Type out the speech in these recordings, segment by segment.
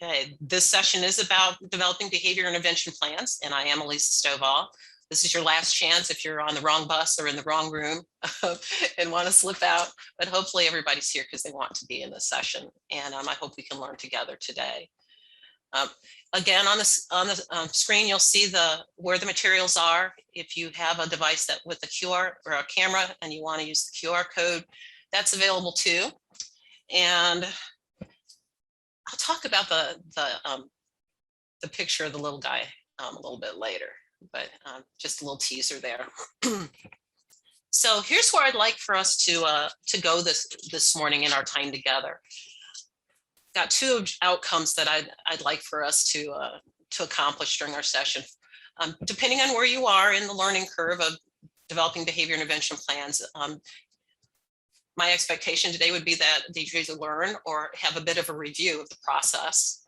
Okay, this session is about developing behavior intervention plans, and I am Elisa Stovall. This is your last chance if you're on the wrong bus or in the wrong room and want to slip out, but hopefully everybody's here because they want to be in this session, and I hope we can learn together today. Again, on the screen, you'll see where the materials are. If you have a device that with a QR or a camera and you want to use the QR code, that's available too. And I'll talk about the picture of the little guy a little bit later, but just a little teaser there. So here's where I'd like for us to go this morning in our time together. Got two outcomes that I'd like for us to accomplish during our session. Depending on where you are in the learning curve of developing behavior intervention plans, my expectation today would be that you either learn or have a bit of a review of the process.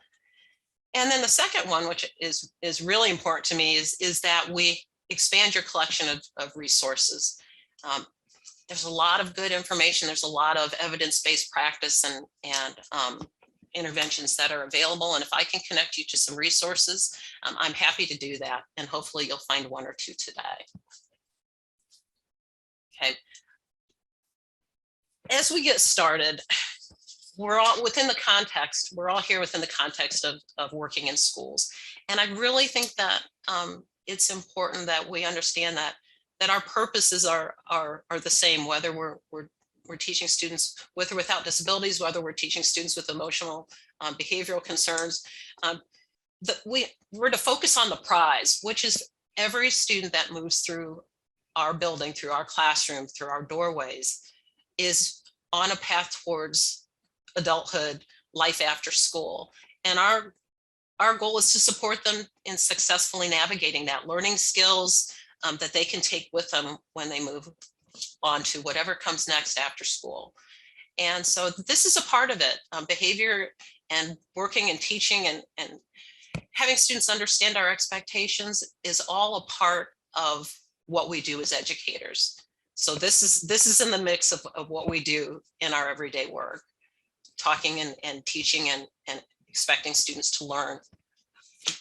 And then the second one, which is really important to me, is that we expand your collection of resources. There's a lot of good information. There's a lot of evidence-based practice and interventions that are available. And if I can connect you to some resources, I'm happy to do that. And hopefully you'll find one or two today. Okay. As we get started, we're all within the context, we're all here within the context of working in schools. And I really think that it's important that we understand that our purposes are the same, whether we're teaching students with or without disabilities, whether we're teaching students with emotional, behavioral concerns. We're to focus on the prize, which is every student that moves through our building, through our classroom, through our doorways, is on a path towards adulthood, life after school. And our goal is to support them in successfully navigating that, learning skills that they can take with them when they move on to whatever comes next after school. And so this is a part of it, behavior and working and teaching and having students understand our expectations is all a part of what we do as educators. So this is in the mix of what we do in our everyday work, talking and teaching and expecting students to learn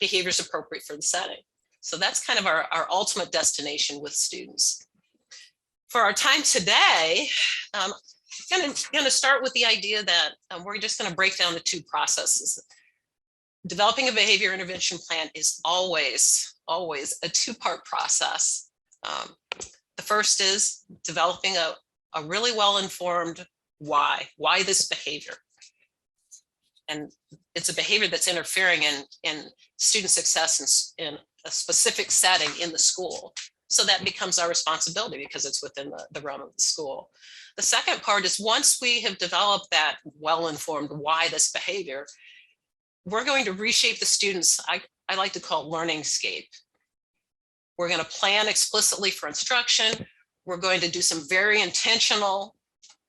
behaviors appropriate for the setting. So that's kind of our ultimate destination with students. For our time today, I'm going to start with the idea that we're just going to break down the two processes. Developing a behavior intervention plan is always a two-part process. The first is developing a really well-informed why this behavior. And it's a behavior that's interfering in student success in a specific setting in the school. So that becomes our responsibility because it's within the realm of the school. The second part is once we have developed that well-informed why this behavior, we're going to reshape the students, I like to call it learning-scape. We're going to plan explicitly for instruction. We're going to do some very intentional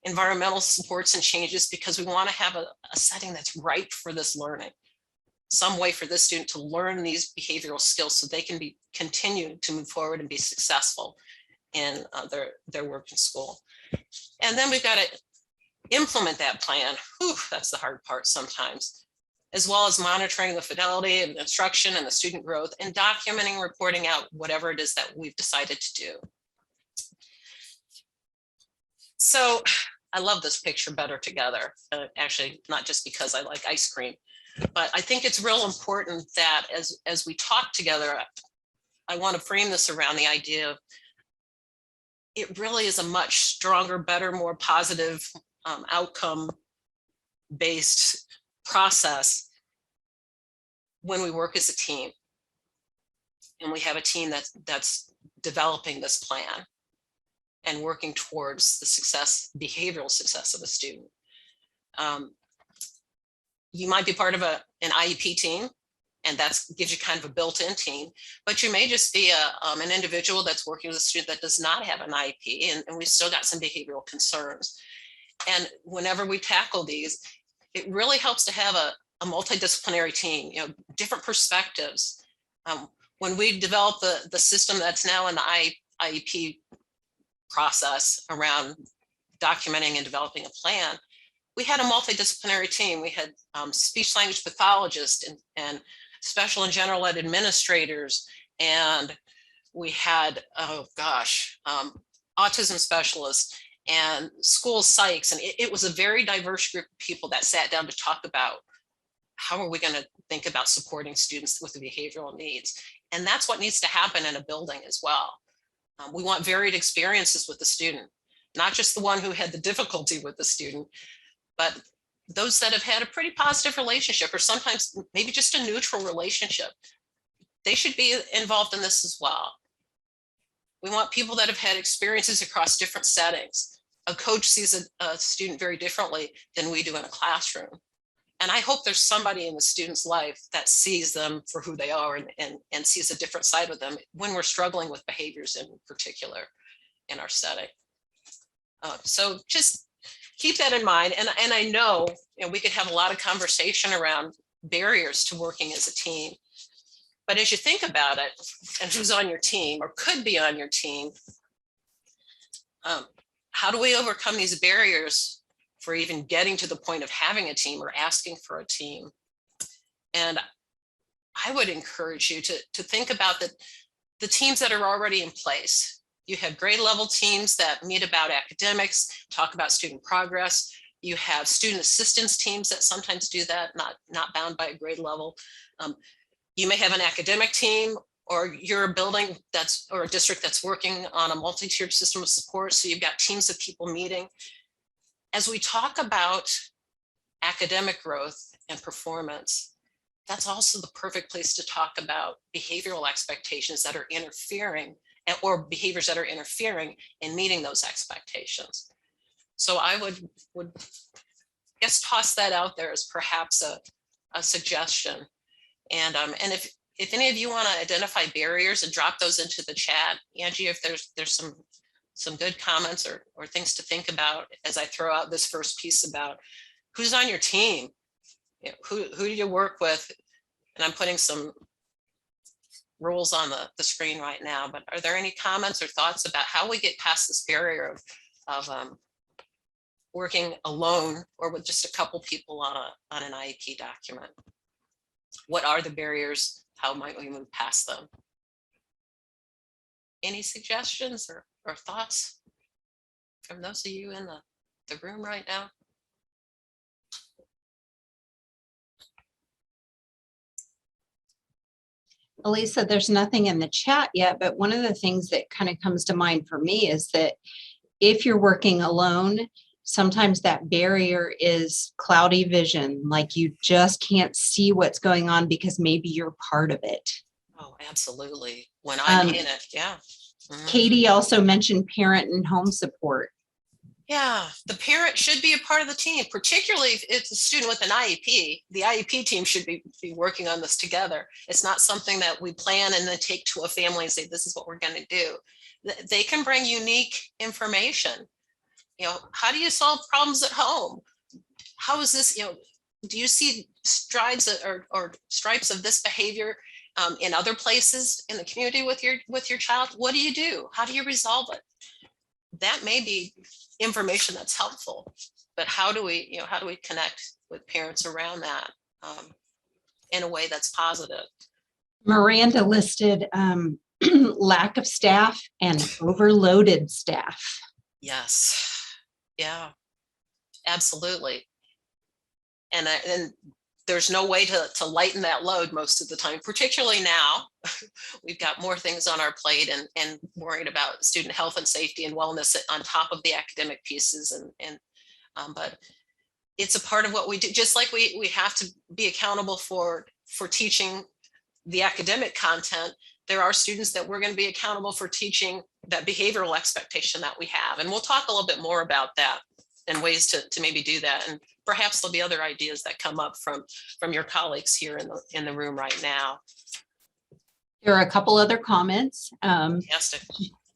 environmental supports and changes because we want to have a setting that's ripe for this learning. Some way for this student to learn these behavioral skills so they can continue to move forward and be successful in their work in school. And then we've got to implement that plan. Whew, that's the hard part sometimes, as well as monitoring the fidelity and the instruction and the student growth and documenting and reporting out whatever it is that we've decided to do. So I love this picture, Better Together. Actually, not just because I like ice cream, but I think it's real important that as we talk together, I want to frame this around the idea of it really is a much stronger, better, more positive outcome-based process when we work as a team. And we have a team that's developing this plan and working towards the behavioral success of a student. You might be part of an IEP team, and that gives you kind of a built-in team, but you may just be an individual that's working with a student that does not have an IEP, and we've still got some behavioral concerns. And whenever we tackle these, it really helps to have a multidisciplinary team, different perspectives. When we develop the system that's now in the IEP process around documenting and developing a plan, we had a multidisciplinary team. We had speech language pathologists and special and general ed administrators, and we had, autism specialists and school psychs. And it was a very diverse group of people that sat down to talk about how are we going to think about supporting students with the behavioral needs. And that's what needs to happen in a building as well. We want varied experiences with the student, not just the one who had the difficulty with the student, but those that have had a pretty positive relationship, or sometimes maybe just a neutral relationship. They should be involved in this as well. We want people that have had experiences across different settings. A coach sees a student very differently than we do in a classroom. And I hope there's somebody in the student's life that sees them for who they are and sees a different side of them when we're struggling with behaviors in particular in our setting. So just keep that in mind. And I know, we could have a lot of conversation around barriers to working as a team. But as you think about it, and who's on your team or could be on your team, how do we overcome these barriers for even getting to the point of having a team or asking for a team? And I would encourage you to think about the teams that are already in place. You have grade level teams that meet about academics, talk about student progress. You have student assistance teams that sometimes do that, not bound by a grade level. You may have an academic team, or you're a building or a district that's working on a multi-tiered system of support. So you've got teams of people meeting. As we talk about academic growth and performance, that's also the perfect place to talk about behavioral expectations that are interfering, or behaviors that are interfering in meeting those expectations. So I would just toss that out there as perhaps a suggestion. And if any of you want to identify barriers and drop those into the chat, Angie, if there's some good comments or things to think about as I throw out this first piece about who's on your team, who do you work with? And I'm putting some rules on the screen right now, but are there any comments or thoughts about how we get past this barrier of working alone or with just a couple people on an IEP document? What are the barriers? How might we move past them? Any suggestions or thoughts from those of you in the room right now? Elisa, there's nothing in the chat yet, but one of the things that kind of comes to mind for me is that if you're working alone, sometimes that barrier is cloudy vision, like you just can't see what's going on because maybe you're part of it. Oh, absolutely. When I'm in it, yeah. Mm-hmm. Katie also mentioned parent and home support. Yeah, the parent should be a part of the team, particularly if it's a student with an IEP. The IEP team should be working on this together. It's not something that we plan and then take to a family and say, this is what we're going to do. They can bring unique information. How do you solve problems at home? How is this, do you see strides or stripes of this behavior in other places in the community with your child? What do you do? How do you resolve it? That may be information that's helpful, but how do we connect with parents around that in a way that's positive? Miranda listed lack of staff and overloaded staff. Yes. Yeah, absolutely. And there's no way to lighten that load most of the time, particularly now. We've got more things on our plate and worried about student health and safety and wellness on top of the academic pieces. But it's a part of what we do, just like we have to be accountable for teaching the academic content. There are students that we're going to be accountable for teaching that behavioral expectation that we have. And we'll talk a little bit more about that and ways to maybe do that. And perhaps there'll be other ideas that come up from your colleagues here in the room right now. There are a couple other comments. Fantastic.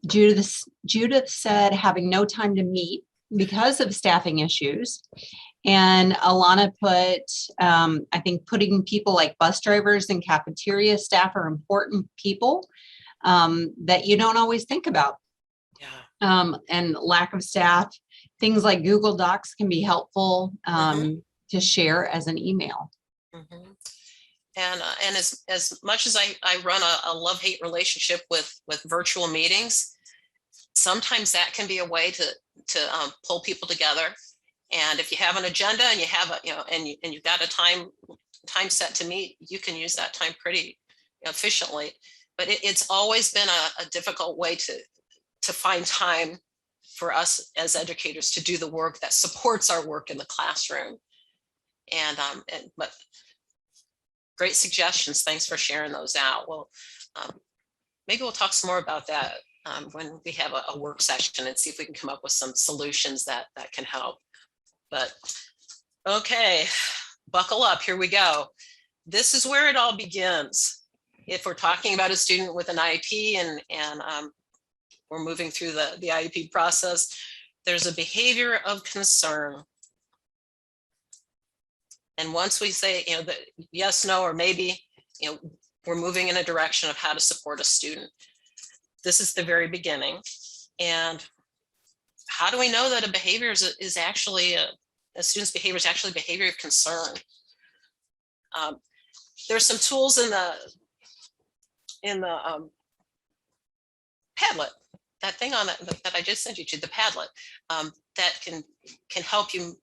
Judith said having no time to meet because of staffing issues. And Alana put, I think putting people like bus drivers and cafeteria staff are important people that you don't always think about. Yeah. And lack of staff. things like Google Docs can be helpful Mhm. to share as an email. Mhm. And as much as I run a love-hate relationship with virtual meetings, sometimes that can be a way to pull people together. And if you have an agenda and you have a, and you've got a time set to meet, you can use that time pretty efficiently. But it's always been a difficult way to find time for us as educators to do the work that supports our work in the classroom. But great suggestions. Thanks for sharing those out. Well, maybe we'll talk some more about that when we have a work session and see if we can come up with some solutions that can help. But okay, buckle up. Here we go. This is where it all begins. If we're talking about a student with an IEP and we're moving through the IEP process, there's a behavior of concern. And once we say, that yes, no, or maybe, we're moving in a direction of how to support a student. This is the very beginning. And how do we know that a behavior is actually a student's behavior is actually behavior of concern? There's some tools in the Padlet, that thing on that I just sent you to, the Padlet, that can help you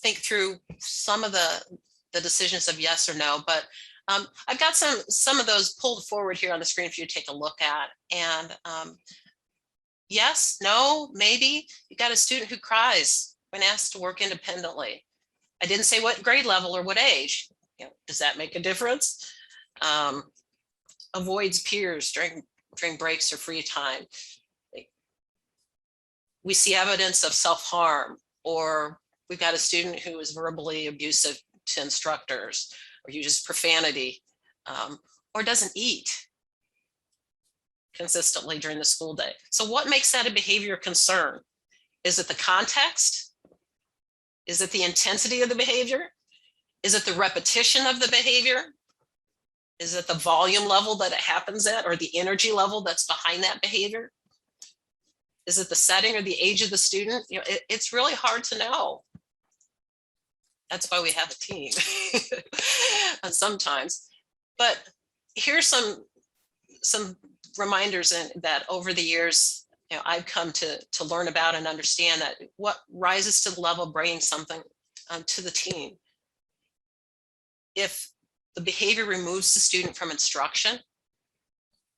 think through some of the decisions of yes or no. But I've got some of those pulled forward here on the screen for you to take a look at. And yes, no, maybe. You got a student who cries when asked to work independently. I didn't say what grade level or what age. Does that make a difference? Avoids peers during breaks or free time. We see evidence of self-harm, or we've got a student who is verbally abusive to instructors, or uses profanity, or doesn't eat consistently during the school day. So what makes that a behavior of concern? Is it the context? Is it the intensity of the behavior? Is it the repetition of the behavior? Is it the volume level that it happens at, or the energy level that's behind that behavior? Is it the setting or the age of the student? It's really hard to know. That's why we have a team sometimes. But here's some reminders that over the years, I've come to learn about and understand that what rises to the level of bringing something to the team. If the behavior removes the student from instruction,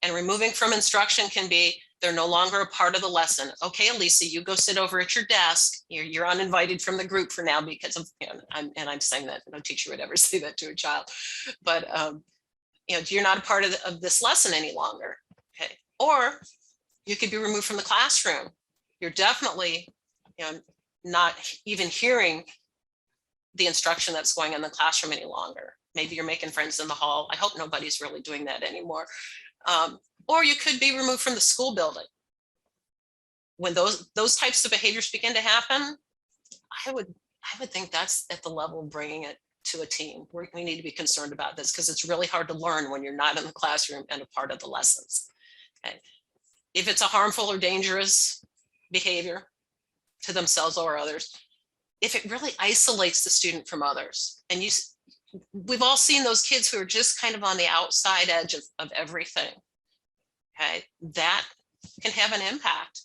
and removing from instruction can be they're no longer a part of the lesson. Okay, Elisa, you go sit over at your desk. You're uninvited from the group for now because of, I'm saying that no teacher would ever say that to a child, but you're not a part of this lesson any longer. Okay, or you could be removed from the classroom. You're definitely, not even hearing the instruction that's going on in the classroom any longer. Maybe you're making friends in the hall. I hope nobody's really doing that anymore. Or you could be removed from the school building. When those types of behaviors begin to happen, I would think that's at the level of bringing it to a team. We need to be concerned about this because it's really hard to learn when you're not in the classroom and a part of the lessons. Okay. If it's a harmful or dangerous behavior to themselves or others, if it really isolates the student from others, and we've all seen those kids who are just kind of on the outside edge of everything. Okay, that can have an impact,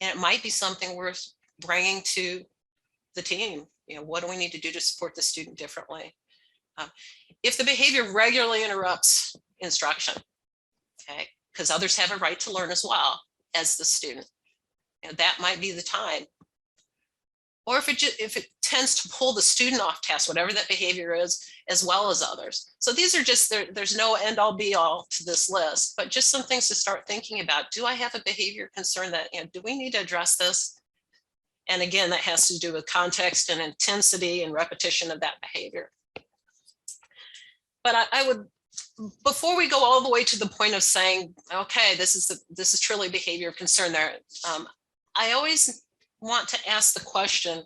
and it might be something worth bringing to the team. What do we need to do to support the student differently? If the behavior regularly interrupts instruction, okay, because others have a right to learn as well as the student, that might be the time. Or if it tends to pull the student off task, whatever that behavior is, as well as others. So these are just, there's no end all be all to this list, but just some things to start thinking about. Do I have a behavior concern that, do we need to address this? And again, that has to do with context and intensity and repetition of that behavior. But I would, before we go all the way to the point of saying, okay, this is truly behavior of concern there, I always want to ask the question,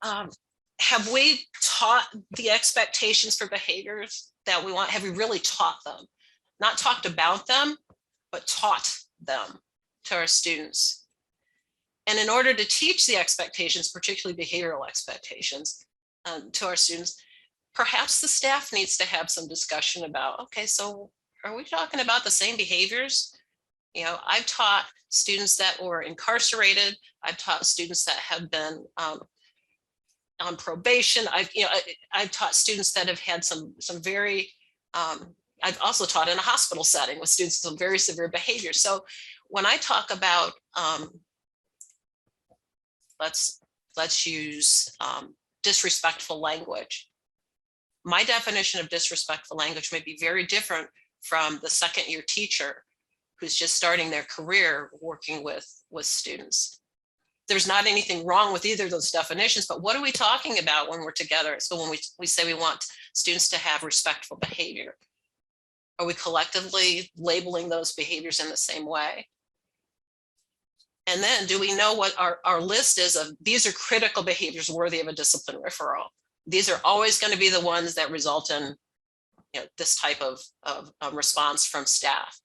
have we taught the expectations for behaviors that we want? Have we really taught them? Not talked about them, but taught them to our students. And in order to teach the expectations, particularly behavioral expectations, to our students, perhaps the staff needs to have some discussion about, okay, so are we talking about the same behaviors? You know, I've taught students that were incarcerated. I've taught students that have been on probation. I've taught students that have had some very, I've also taught in a hospital setting with students with some very severe behavior. So when I talk about, let's use disrespectful language. My definition of disrespectful language may be very different from the second year teacher who's just starting their career working with students. There's not anything wrong with either of those definitions, but what are we talking about when we're together? So when we say we want students to have respectful behavior, are we collectively labeling those behaviors in the same way? And then do we know what our list is of these are critical behaviors worthy of a discipline referral? These are always going to be the ones that result in, you know, this type of response from staff.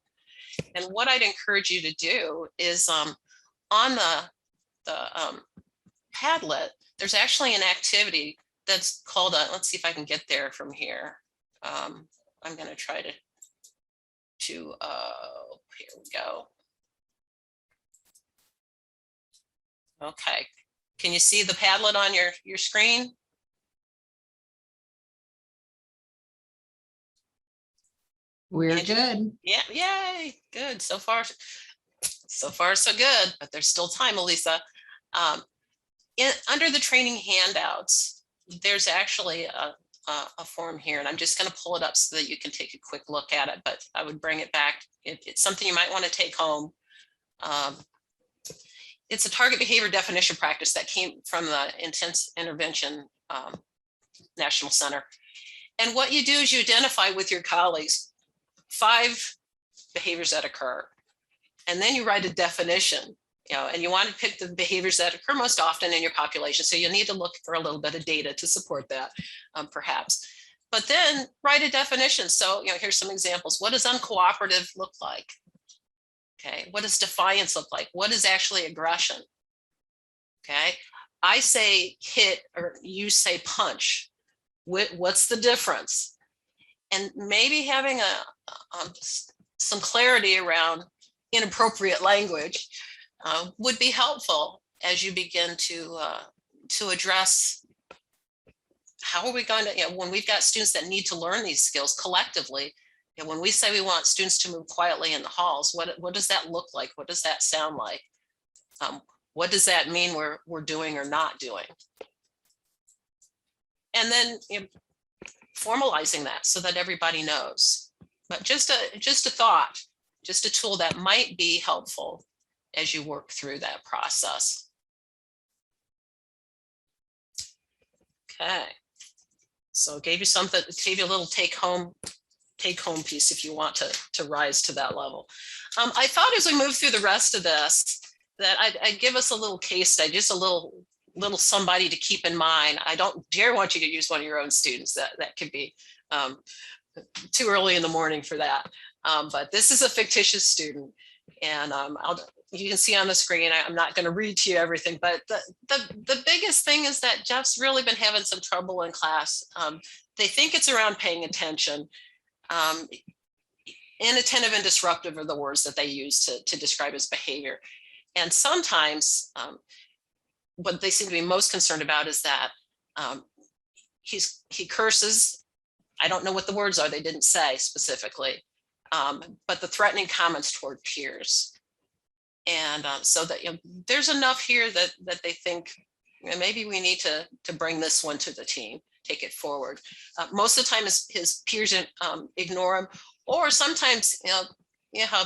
And what I'd encourage you to do is on the Padlet, there's actually an activity that's called let's see if I can get there from here. I'm going to try to here we go. Okay, can you see the Padlet on your screen? We're good. Yeah, yay, good. So far so good, but there's still time, Elisa. Under the training handouts, there's actually a form here, and I'm just going to pull it up so that you can take a quick look at it, but I would bring it back. It's something you might want to take home. It's a target behavior definition practice that came from the Intense Intervention National Center. And what you do is you identify with your colleagues 5 behaviors that occur, and then you write a definition, you know, and you want to pick the behaviors that occur most often in your population. So you need to look for a little bit of data to support that, perhaps. But then write a definition. So, you know, here's some examples. What does uncooperative look like? Okay, what does defiance look like? What is actually aggression? Okay, I say hit or you say punch. What's the difference? And maybe having some clarity around inappropriate language would be helpful as you begin to address how are we going to, you know, when we've got students that need to learn these skills collectively. You know, when we say we want students to move quietly in the halls, what does that look like? What does that sound like? What does that mean we're doing or not doing? And then, you know, formalizing that so that everybody knows. But just a thought, just a tool that might be helpful as you work through that process. Okay, so gave you something, gave you a little take home piece if you want to rise to that level. I thought as we move through the rest of this that I'd give us a little case study, just a little somebody to keep in mind. I don't dare want you to use one of your own students. That could be too early in the morning for that. But this is a fictitious student, and you can see on the screen, I'm not going to read to you everything, but the biggest thing is that Jeff's really been having some trouble in class. They think it's around paying attention. Inattentive and disruptive are the words that they use to describe his behavior. And sometimes what they seem to be most concerned about is that he curses. I don't know what the words are. They didn't say specifically, but the threatening comments toward peers. And so that, you know, there's enough here that they think, you know, maybe we need to bring this one to the team, take it forward. Most of the time his peers ignore him, or sometimes, you know how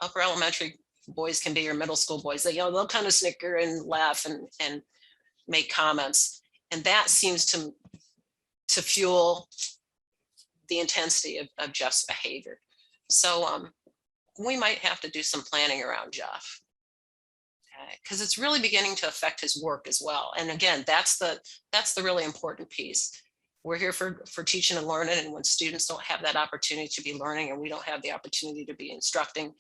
upper elementary boys can be, or middle school boys, they'll kind of snicker and laugh and make comments. And that seems to fuel the intensity of Jeff's behavior. So we might have to do some planning around Jeff, because it's really beginning to affect his work as well. And again, that's the really important piece. We're here for teaching and learning, and when students don't have that opportunity to be learning, and we don't have the opportunity to be instructing,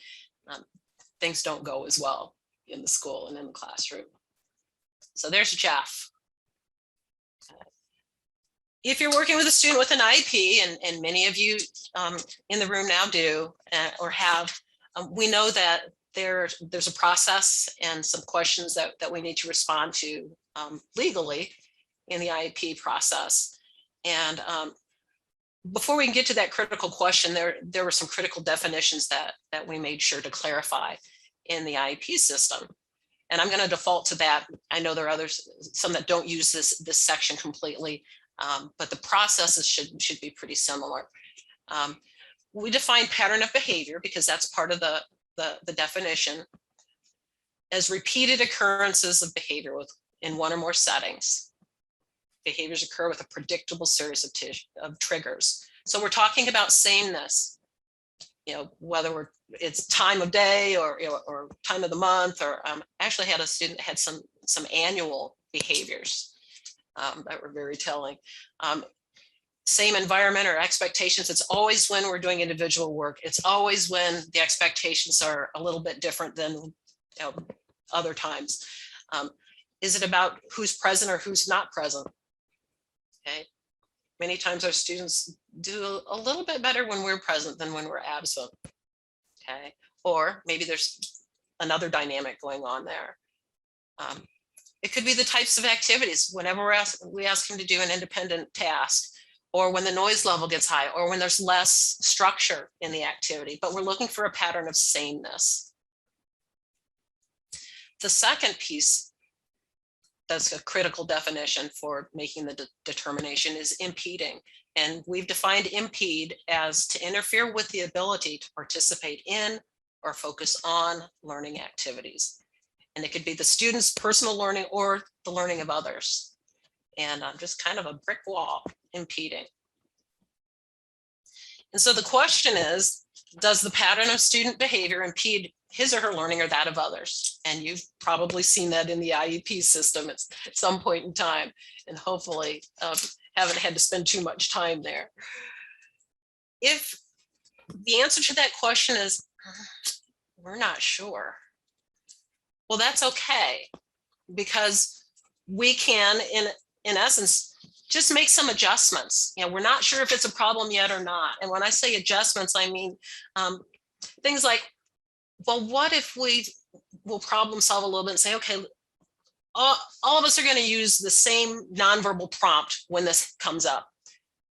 things don't go as well. in the school and in the classroom. So there's Jeff. If you're working with a student with an IEP, and many of you in the room now do or have, we know that there's a process and some questions that we need to respond to legally in the IEP process. And before we can get to that critical question, there were some critical definitions that we made sure to clarify in the IEP system. And I'm going to default to that. I know there are others, some that don't use this section completely, but the processes should be pretty similar. We define pattern of behavior because that's part of the definition as repeated occurrences of behavior in one or more settings. Behaviors occur with a predictable series of triggers. So we're talking about sameness, whether it's time of day or time of the month, or actually had a student that had some annual behaviors that were very telling. Same environment or expectations. It's always when we're doing individual work. It's always when the expectations are a little bit different than other times. Is it about who's present or who's not present? Okay. Many times our students do a little bit better when we're present than when we're absent. Okay. Or maybe there's another dynamic going on there. It could be the types of activities. Whenever we ask them to do an independent task, or when the noise level gets high, or when there's less structure in the activity, but we're looking for a pattern of sameness. The second piece that's a critical definition for making the determination is impeding. And we've defined impede as to interfere with the ability to participate in or focus on learning activities. And it could be the student's personal learning or the learning of others. And just kind of a brick wall impeding. And so the question is, does the pattern of student behavior impede his or her learning or that of others? And you've probably seen that in the IEP system at some point in time, and hopefully haven't had to spend too much time there. If the answer to that question is, we're not sure, well, that's okay, because we can, in essence, just make some adjustments. We're not sure if it's a problem yet or not. And when I say adjustments, I mean things like, well, what if we will problem solve a little bit and say, okay, all of us are going to use the same nonverbal prompt when this comes up.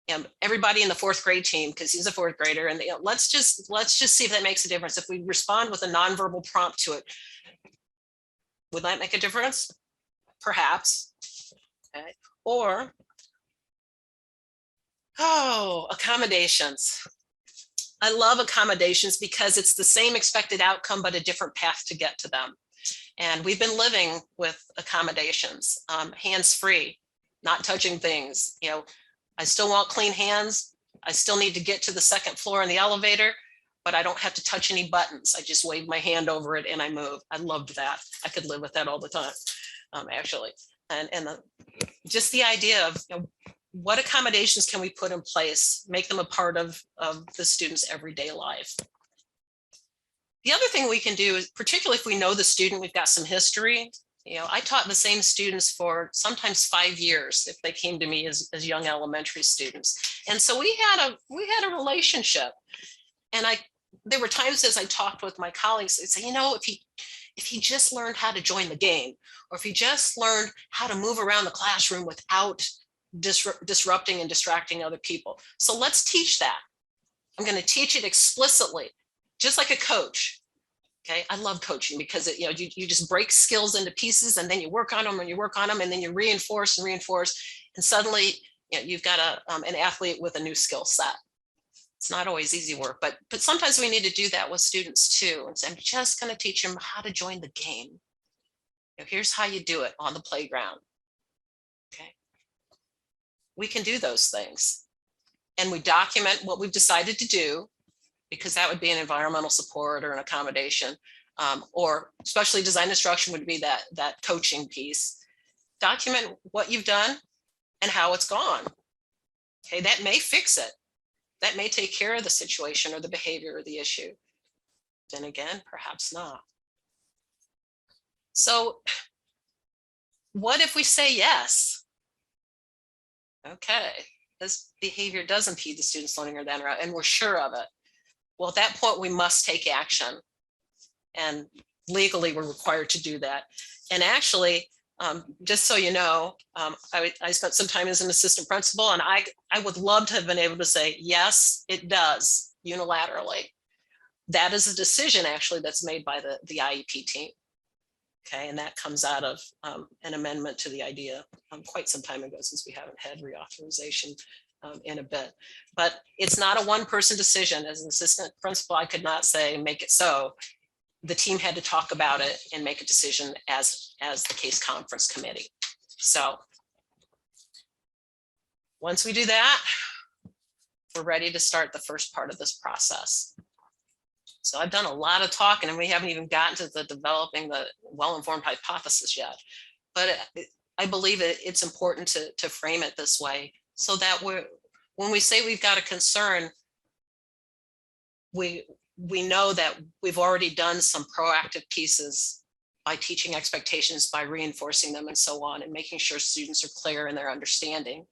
And everybody in the fourth grade team, because he's a fourth grader, and let's just see if that makes a difference. If we respond with a nonverbal prompt to it, would that make a difference? Perhaps. Okay. Or, accommodations. I love accommodations because it's the same expected outcome, but a different path to get to them. And we've been living with accommodations, hands-free, not touching things. I still want clean hands. I still need to get to the second floor in the elevator, but I don't have to touch any buttons. I just wave my hand over it and I move. I loved that. I could live with that all the time, actually. And just the idea of, what accommodations can we put in place, make them a part of the student's everyday life. The other thing we can do is, particularly if we know the student, we've got some history. I taught the same students for sometimes 5 years if they came to me as young elementary students. And so we had a relationship. And there were times as I talked with my colleagues, they'd say, if he just learned how to join the game, or if he just learned how to move around the classroom without disrupting and distracting other people. So let's teach that. I'm going to teach it explicitly, just like a coach. Okay, I love coaching because you just break skills into pieces, and then you work on them and you work on them, and then you reinforce and reinforce, and suddenly you've got an athlete with a new skill set. It's not always easy work, but sometimes we need to do that with students too. And so I'm just going to teach them how to join the game. Here's how you do it on the playground. Okay, we can do those things, and we document what we've decided to do, because that would be an environmental support or an accommodation, or especially design instruction would be that coaching piece. Document what you've done and how it's gone. Okay, that may fix it. That may take care of the situation or the behavior or the issue. Then again, perhaps not. So what if we say yes? Okay, this behavior does impede the student's learning or then, and we're sure of it. Well, at that point, we must take action. And legally, we're required to do that. And actually, just so you know, I spent some time as an assistant principal, and I would love to have been able to say, yes, it does unilaterally. That is a decision actually that's made by the IEP team. Okay, and that comes out of an amendment to the idea quite some time ago, since we haven't had reauthorization in a bit. But it's not a one-person decision. As an assistant principal, I could not say, make it so. The team had to talk about it and make a decision as the case conference committee. So once we do that, we're ready to start the first part of this process. So I've done a lot of talking, and we haven't even gotten to the developing the well-informed hypothesis yet. But I believe it's important to frame it this way, so that when we say we've got a concern, we know that we've already done some proactive pieces by teaching expectations, by reinforcing them, and so on, and making sure students are clear in their understanding.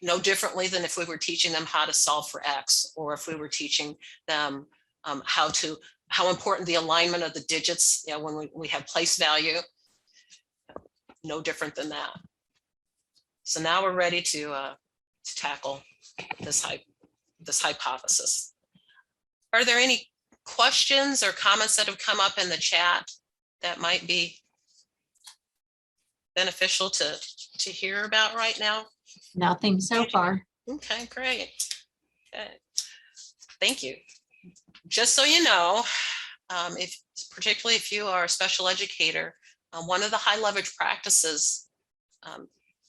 No differently than if we were teaching them how to solve for X, or if we were teaching them how important the alignment of the digits, when we have place value. No different than that. So now we're ready to tackle this hypothesis. Are there any questions or comments that have come up in the chat that might be beneficial to hear about right now? Nothing so far. Okay, great. Okay. Thank you. Just so you know, particularly if you are a special educator, one of the high leverage practices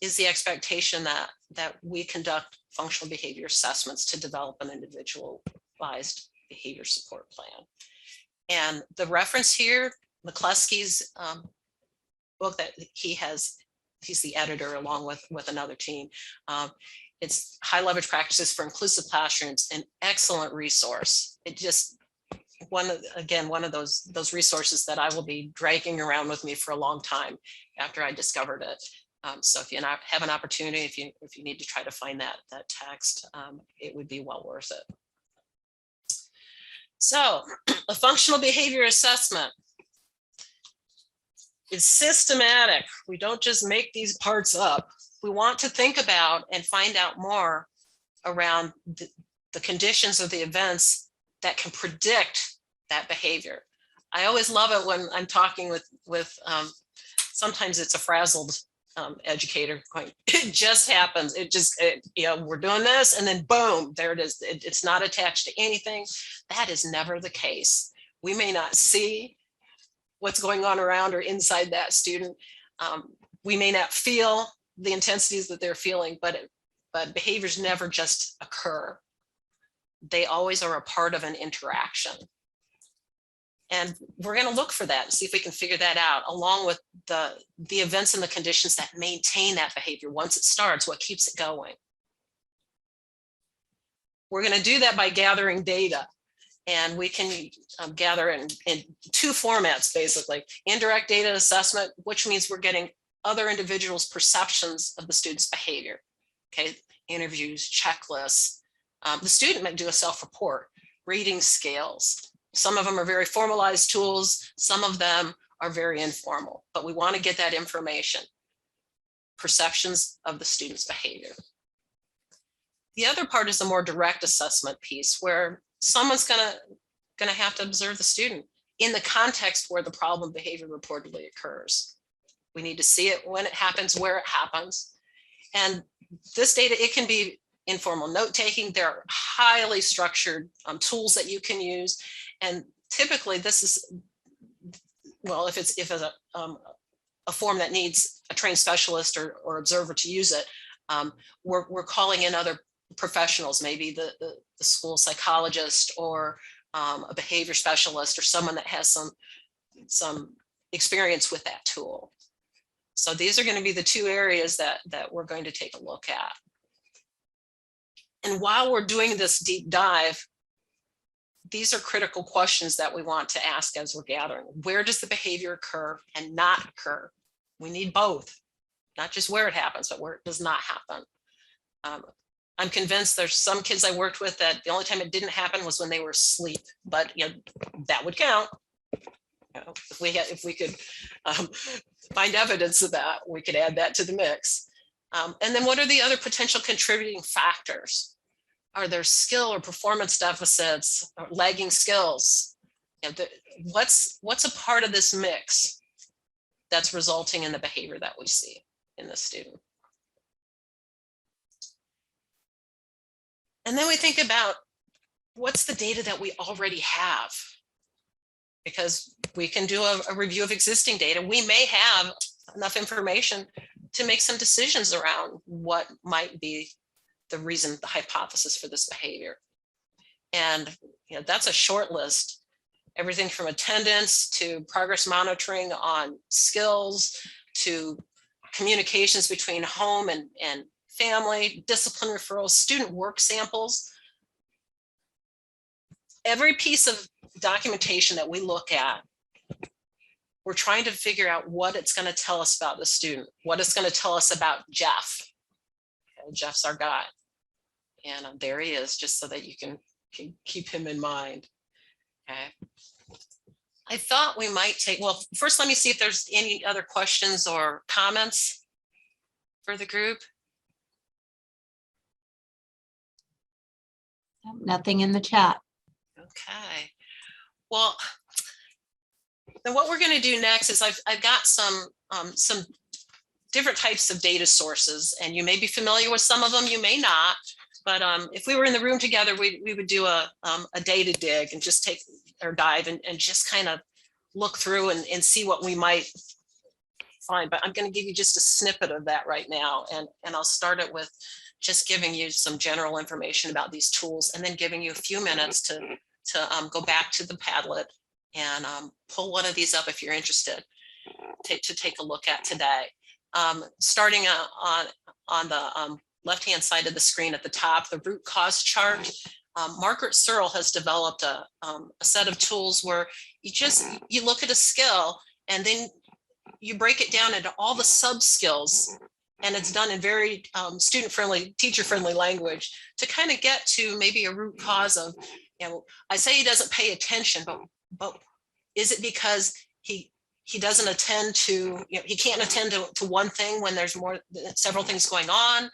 is the expectation that we conduct functional behavior assessments to develop an individualized behavior support plan. And the reference here, McCluskey's book that he's the editor along with another team. It's High Leverage Practices for Inclusive Classrooms, an excellent resource. It just, one of those resources that I will be dragging around with me for a long time after I discovered it. So if you have an opportunity, if you need to try to find that text, it would be well worth it. So a functional behavior assessment is systematic. We don't just make these parts up. We want to think about and find out more around the conditions of the events that can predict that behavior. I always love it when I'm talking with sometimes it's a frazzled educator going, it just happens. We're doing this and then boom, there it is. It's not attached to anything. That is never the case. We may not see what's going on around or inside that student. We may not feel the intensities that they're feeling, but behaviors never just occur. They always are a part of an interaction. And we're going to look for that and see if we can figure that out, along with the events and the conditions that maintain that behavior once it starts, what keeps it going. We're going to do that by gathering data. And we can gather in two formats, basically. Indirect data assessment, which means we're getting other individuals' perceptions of the student's behavior. Okay, interviews, checklists. The student might do a self-report, reading scales. Some of them are very formalized tools. Some of them are very informal, but we want to get that information, perceptions of the student's behavior. The other part is the more direct assessment piece, where someone's gonna have to observe the student in the context where the problem behavior reportedly occurs. We need to see it when it happens, where it happens. And this data, it can be informal note-taking. There are highly structured tools that you can use. And typically this is, well, if it's a form that needs a trained specialist or observer to use it, we're calling in other professionals, maybe the school psychologist or a behavior specialist or someone that has some experience with that tool. So these are going to be the two areas that we're going to take a look at. And while we're doing this deep dive, these are critical questions that we want to ask as we're gathering. Where does the behavior occur and not occur? We need both, not just where it happens, but where it does not happen. I'm convinced there's some kids I worked with that the only time it didn't happen was when they were asleep, but that would count. If we could find evidence of that, we could add that to the mix. And then what are the other potential contributing factors? Are there skill or performance deficits or lagging skills? What's a part of this mix that's resulting in the behavior that we see in the student? And then we think about what's the data that we already have? Because we can do a review of existing data. We may have enough information to make some decisions around what might be the reason, the hypothesis for this behavior. And that's a short list, everything from attendance to progress monitoring on skills to communications between home and family, discipline referrals, student work samples. Every piece of documentation that we look at, we're trying to figure out what it's going to tell us about the student, what it's going to tell us about Jeff. Okay, Jeff's our guy. And there he is, just so that you can keep him in mind. Okay. I thought we might take, well, first let me see if there's any other questions or comments for the group. Nothing in the chat. Okay. Well, then what we're going to do next is I've got some different types of data sources, and you may be familiar with some of them, you may not. But if we were in the room together, we would do a data dig and just take or dive and just kind of look through and see what we might find. But I'm going to give you just a snippet of that right now, and I'll start it with just giving you some general information about these tools, and then giving you a few minutes to go back to the Padlet and pull one of these up if you're interested to take a look at today. Starting on the left-hand side of the screen at the top, the root cause chart. Margaret Searle has developed a set of tools where you look at a skill and then you break it down into all the sub skills, and it's done in very student-friendly, teacher-friendly language to kind of get to maybe a root cause of, I say he doesn't pay attention, but is it because he doesn't attend to, he can't attend to one thing when there's several things going on?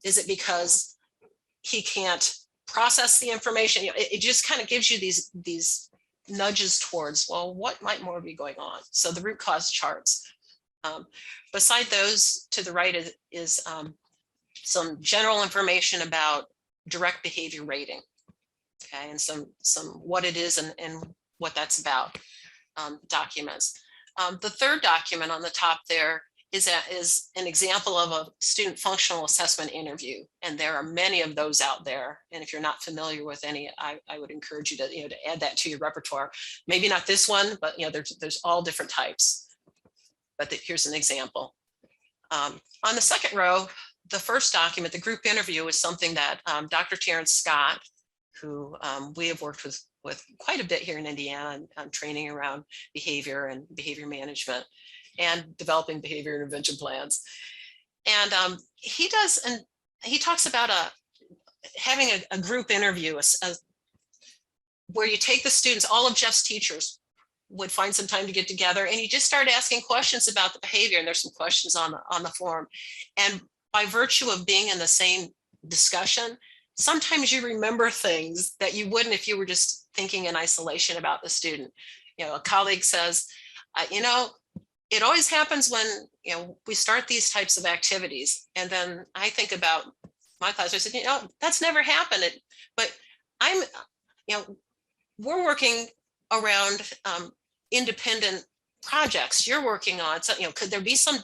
Is it because he can't process the information? It just kind of gives you these nudges towards, well, what might more be going on? So the root cause charts. Beside those to the right is some general information about direct behavior rating, okay, and some what it is and what that's about, documents. The third document on the top there is an example of a student functional assessment interview, and there are many of those out there. And if you're not familiar with any, I would encourage you to add that to your repertoire. Maybe not this one, but there's all different types. But here's an example. On the second row, the first document, the group interview, is something that Dr. Terrence Scott, who we have worked with quite a bit here in Indiana on training around behavior and behavior management and developing behavior intervention plans. And he talks about having a group interview where you take the students, all of Jeff's teachers would find some time to get together, and you just start asking questions about the behavior. And there's some questions on the form. And by virtue of being in the same discussion, sometimes you remember things that you wouldn't if you were just thinking in isolation about the student. A colleague says, it always happens when we start these types of activities. And then I think about my class. I said, that's never happened. But we're working around independent projects you're working on. So, could there be some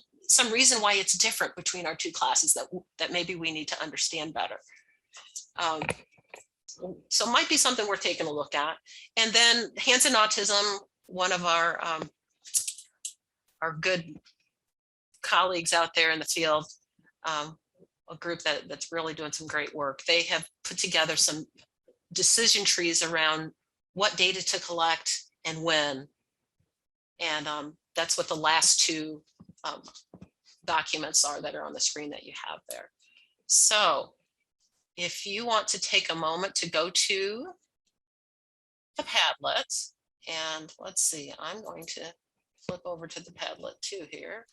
reason why it's different between our two classes that maybe we need to understand better? So it might be something we're taking a look at. And then Hands in Autism, one of our good colleagues out there in the field, a group that's really doing some great work. They have put together some decision trees around what data to collect and when. And that's what the last two documents are that are on the screen that you have there. So if you want to take a moment to go to the Padlet, and let's see, I'm going to flip over to the Padlet too here.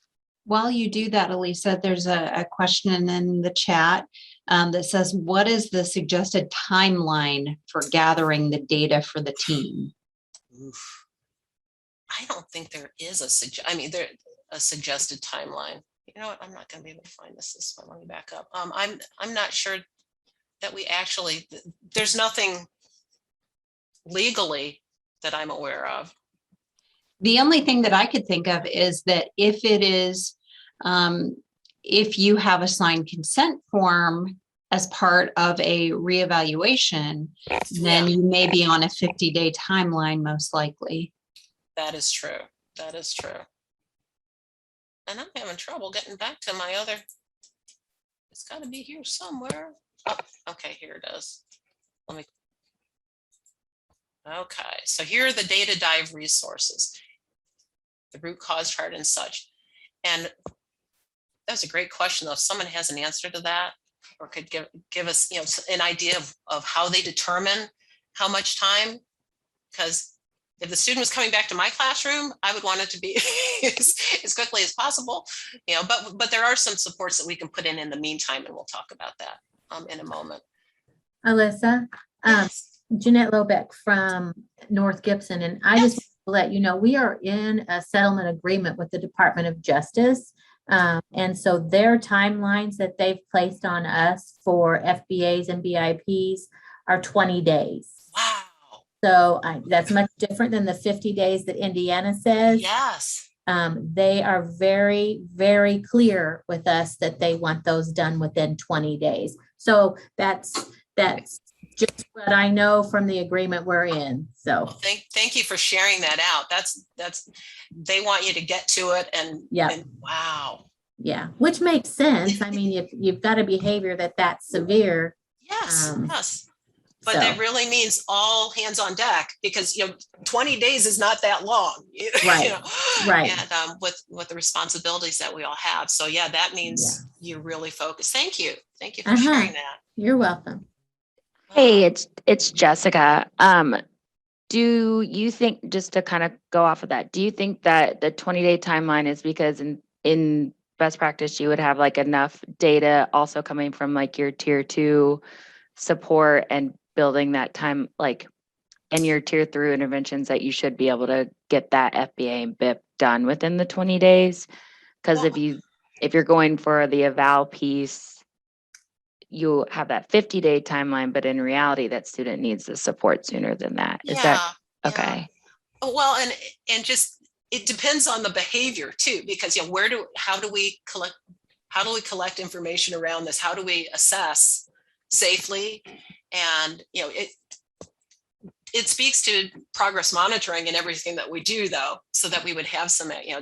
While you do that, Elisa, there's a question in the chat that says, what is the suggested timeline for gathering the data for the team? Oof. I don't think there is a a suggested timeline. You know what? I'm not going to be able to find this one. Let me back up. I'm not sure that we actually, there's nothing legally that I'm aware of. The only thing that I could think of is that if it is, if you have a signed consent form as part of a reevaluation, then you may be on a 50-day timeline, most likely. That is true. That is true. And I'm having trouble getting back to my other. It's got to be here somewhere. Oh, okay, here it is. Let me. Okay, so here are the data dive resources, the root cause chart and such. And that's a great question, though. If someone has an answer to that, or could give us, you know, an idea of how they determine how much time, because if the student was coming back to my classroom, I would want it to be as quickly as possible, you know, but there are some supports that we can put in the meantime, and we'll talk about that in a moment. Alyssa, Yes. Jeanette Lobeck from North Gibson, and I just want to let you know, we are in a settlement agreement with the Department of Justice. And so their timelines that they've placed on us for FBAs and BIPs are 20 days. Wow. So that's much different than the 50 days that Indiana says. Yes. They are very, very clear with us that they want those done within 20 days. So that's just what I know from the agreement we're in. So Well, thank you for sharing that out. That's they want you to get to it, and wow. Yeah, which makes sense. I mean, if you've got a behavior that's severe. Yes, yes. But So. that really means all hands on deck, because, you know, 20 days is not that long. Right. You know? Right. And with the responsibilities that we all have. So yeah, that means you really focus. Thank you. Thank you for sharing that. You're welcome. Hey, it's Jessica. Do you think, just to kind of go off of that, do you think that the 20-day timeline is because in best practice, you would have like enough data also coming from like your tier 2 support and building that time, like in your tier 3 interventions, that you should be able to get that FBA and BIP done within the 20 days? Because if you're going for the eval piece, you have that 50-day timeline, but in reality, that student needs the support sooner than that. Is that okay? Yeah. Well, and just, it depends on the behavior too, because, you know, how do we collect information around this? How do we assess safely? And, you know, it speaks to progress monitoring and everything that we do, though, so that we would have some, you know,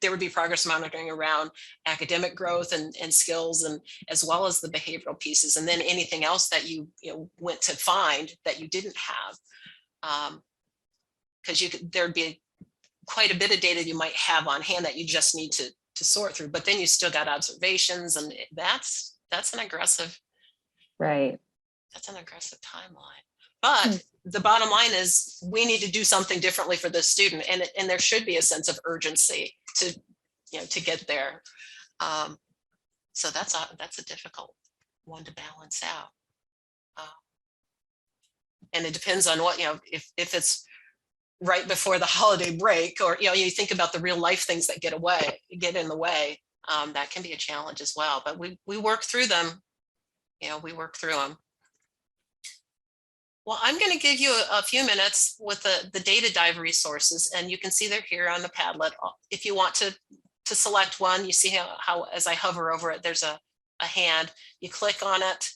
there would be progress monitoring around academic growth and skills, and as well as the behavioral pieces, and then anything else that you went to find that you didn't have, because there'd be quite a bit of data you might have on hand that you just need to sort through, but then you still got observations, and that's an aggressive, right? That's an aggressive timeline. But the bottom line is we need to do something differently for this student, and there should be a sense of urgency to get there. So that's a difficult one to balance out. And it depends on what, if it's right before the holiday break, or you think about the real life things that get in the way, that can be a challenge as well. But we work through them. We work through them. Well, I'm going to give you a few minutes with the data dive resources, and you can see they're here on the Padlet. If you want to select one, you see how as I hover over it, there's a hand. You click on it,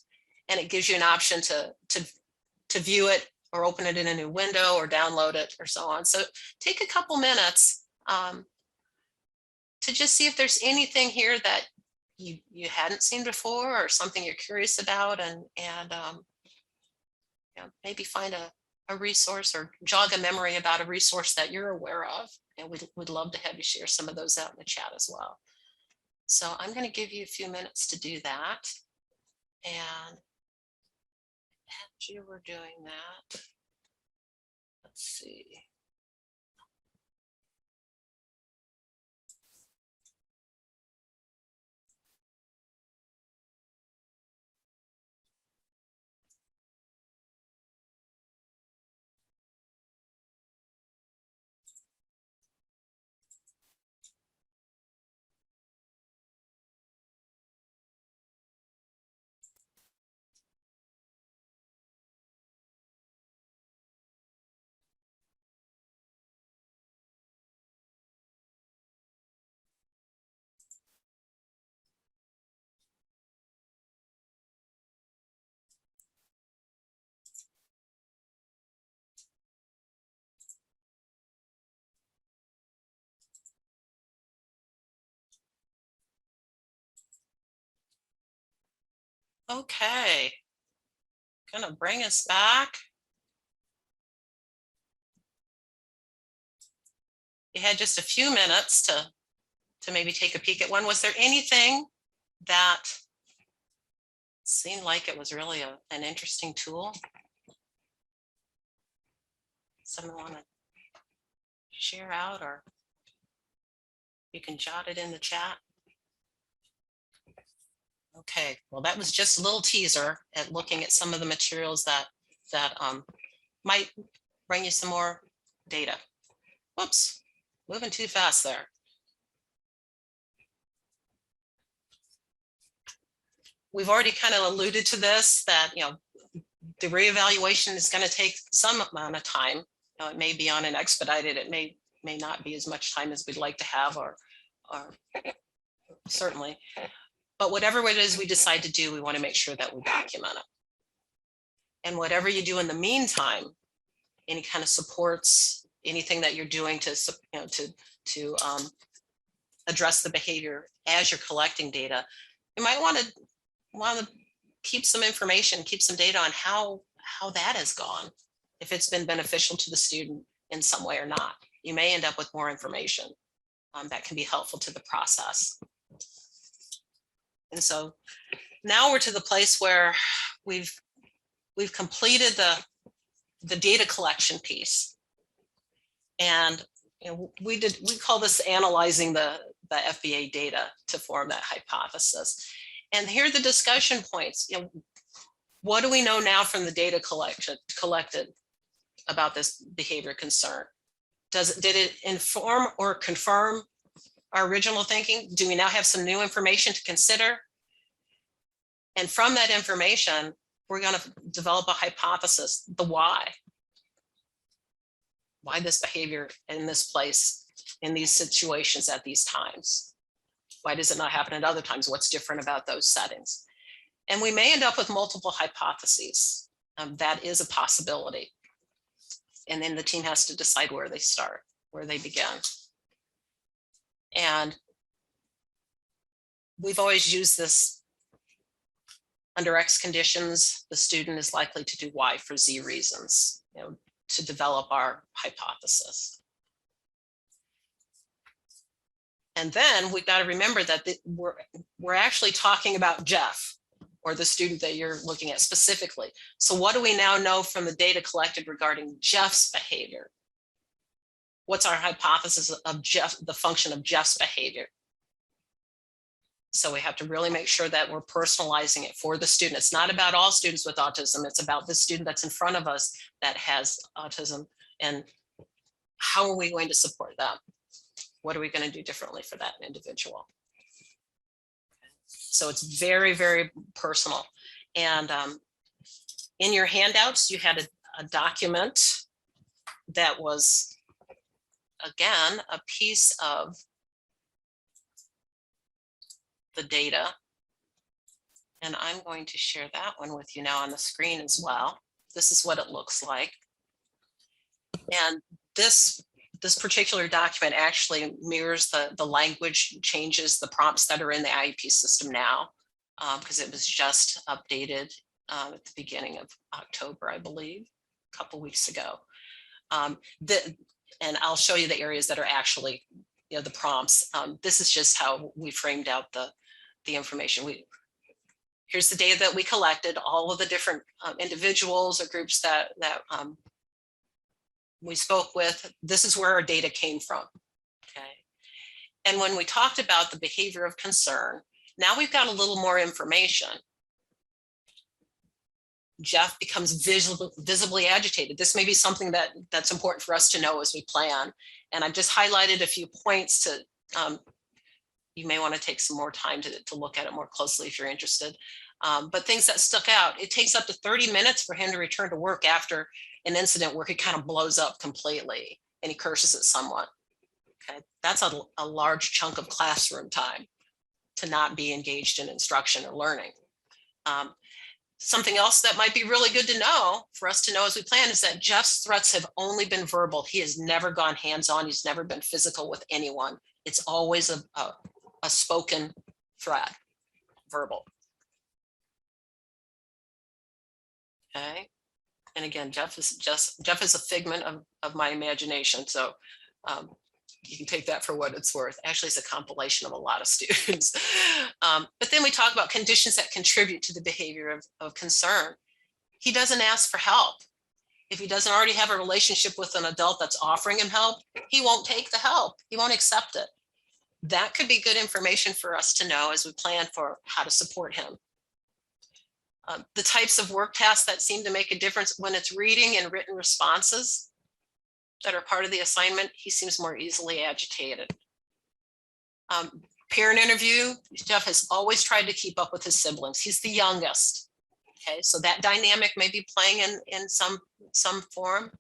and it gives you an option to view it or open it in a new window or download it or so on. So take a couple minutes to just see if there's anything here that you hadn't seen before, or something you're curious about, and maybe find a resource or jog a memory about a resource that you're aware of. And we'd love to have you share some of those out in the chat as well. So I'm going to give you a few minutes to do that. And as you were doing that, let's see. Okay, gonna bring us back. You had just a few minutes to maybe take a peek at one. Was there anything that seemed like it was really an interesting tool? Someone want to share out, or you can jot it in the chat? Okay, well, that was just a little teaser at looking at some of the materials that might bring you some more data. Whoops, moving too fast there. We've already kind of alluded to this, that the reevaluation is going to take some amount of time. It may be on an expedited, it may not be as much time as we'd like to have, or certainly. But whatever it is we decide to do, we want to make sure that we document it. And whatever you do in the meantime, any kind of supports, anything that you're doing to address the behavior as you're collecting data, you might want to keep some information, keep some data on how that has gone, if it's been beneficial to the student in some way or not. You may end up with more information that can be helpful to the process. And so now we're to the place where we've completed the data collection piece. And we call this analyzing the FBA data to form that hypothesis. And here are the discussion points. What do we know now from the data collected about this behavior concern? Did it inform or confirm our original thinking? Do we now have some new information to consider? And from that information, we're going to develop a hypothesis, the why. Why this behavior in this place, in these situations at these times? Why does it not happen at other times? What's different about those settings? And we may end up with multiple hypotheses. That is a possibility. And then the team has to decide where they start, where they begin. And we've always used this: under X conditions, the student is likely to do Y for Z reasons, to develop our hypothesis. And then we've got to remember that we're actually talking about Jeff, or the student that you're looking at specifically. So what do we now know from the data collected regarding Jeff's behavior? What's our hypothesis of Jeff, the function of Jeff's behavior? So we have to really make sure that we're personalizing it for the student. It's not about all students with autism. It's about the student that's in front of us that has autism, and how are we going to support them? What are we going to do differently for that individual? So it's very, very personal. And in your handouts, you had a document that was, again, a piece of the data. And I'm going to share that one with you now on the screen as well. This is what it looks like. And this particular document actually mirrors the language changes, the prompts that are in the IEP system now, because it was just updated at the beginning of October, I believe, a couple weeks ago. And I'll show you the areas that are actually, the prompts. This is just how we framed out the information. Here's the data that we collected, all of the different individuals or groups that we spoke with. This is where our data came from. Okay. And when we talked about the behavior of concern, now we've got a little more information. Jeff becomes visibly agitated. This may be something that's important for us to know as we plan. And I've just highlighted a few points to, you may want to take some more time to look at it more closely if you're interested. But things that stuck out, it takes up to 30 minutes for him to return to work after an incident where he kind of blows up completely and he curses at someone. Okay, that's a large chunk of classroom time to not be engaged in instruction or learning. Something else that might be really good to know for us to know as we plan is that Jeff's threats have only been verbal. He has never gone hands-on. He's never been physical with anyone. It's always a spoken threat, verbal. Okay. And again, Jeff is a figment of my imagination. So you can take that for what it's worth. Actually, it's a compilation of a lot of students. But then we talk about conditions that contribute to the behavior of concern. He doesn't ask for help. If he doesn't already have a relationship with an adult that's offering him help, he won't take the help. He won't accept it. That could be good information for us to know as we plan for how to support him. The types of work tasks that seem to make a difference when it's reading and written responses that are part of the assignment, he seems more easily agitated. Parent interview, Jeff has always tried to keep up with his siblings. He's the youngest. Okay, so that dynamic may be playing in some form.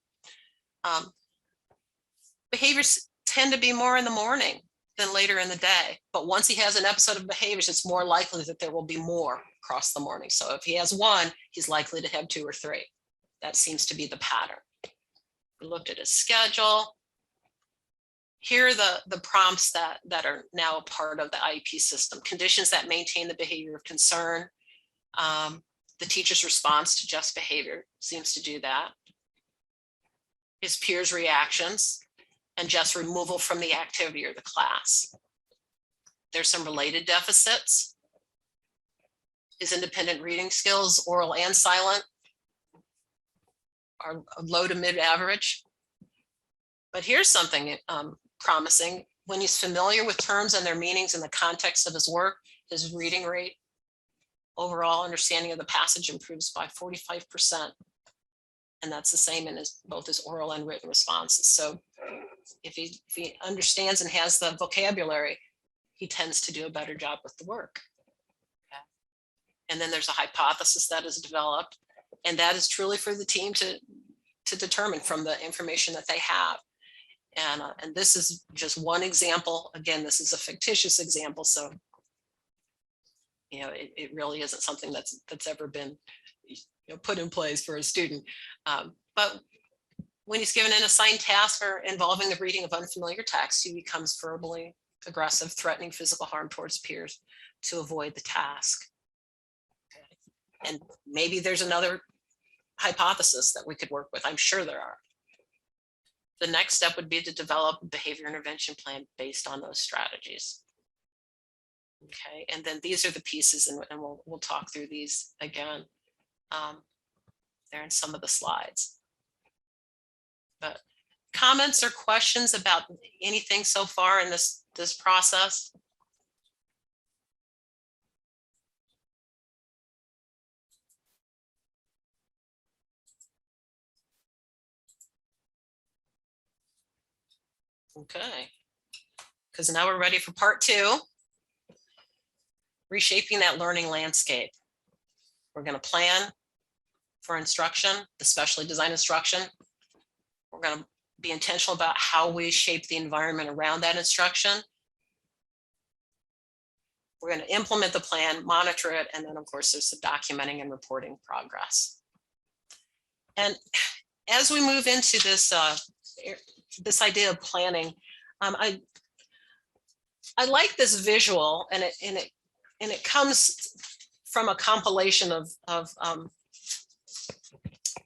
Behaviors tend to be more in the morning than later in the day. But once he has an episode of behaviors, it's more likely that there will be more across the morning. So if he has one, he's likely to have 2 or 3. That seems to be the pattern. We looked at his schedule. Here are the prompts that are now a part of the IEP system. Conditions that maintain the behavior of concern. The teacher's response to Jeff's behavior seems to do that. His peers' reactions and Jeff's removal from the activity or the class. There's some related deficits. His independent reading skills, oral and silent, are low to mid average. But here's something promising. When he's familiar with terms and their meanings in the context of his work, his reading rate, overall understanding of the passage improves by 45%. And that's the same in both his oral and written responses. So if he understands and has the vocabulary, he tends to do a better job with the work. Okay. And then there's a hypothesis that is developed, and that is truly for the team to determine from the information that they have. And this is just one example. Again, this is a fictitious example, so it really isn't something that's ever been put in place for a student. But when he's given an assigned task or involving the reading of unfamiliar text, he becomes verbally aggressive, threatening physical harm towards peers to avoid the task. Okay. And maybe there's another hypothesis that we could work with. I'm sure there are. The next step would be to develop a behavior intervention plan based on those strategies. Okay, and then these are the pieces, and we'll talk through these again. They're in some of the slides. But comments or questions about anything so far in this process? Okay, because now we're ready for part 2. Reshaping that learning landscape. We're going to plan for instruction, especially design instruction. We're going to be intentional about how we shape the environment around that instruction. We're going to implement the plan, monitor it, and then of course there's the documenting and reporting progress. And as we move into this idea of planning, I like this visual, and it comes from a compilation of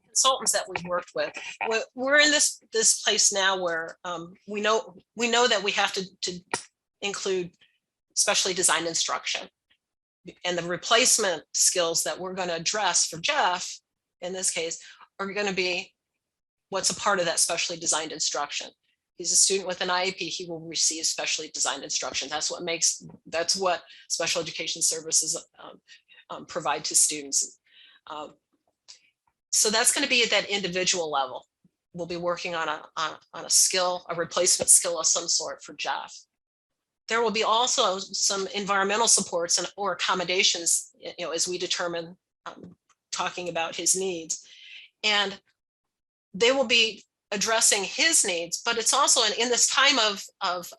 consultants that we've worked with. We're in this place now where we know that we have to include specially designed instruction, and the replacement skills that we're going to address for Jeff in this case are going to be what's a part of that specially designed instruction. He's a student with an IEP. He will receive specially designed instruction. That's what special education services provide to students. So that's going to be at that individual level. We'll be working on a skill, a replacement skill of some sort for Jeff. There will be also some environmental supports or accommodations, as we determine, talking about his needs. And they will be addressing his needs, but it's also in this time of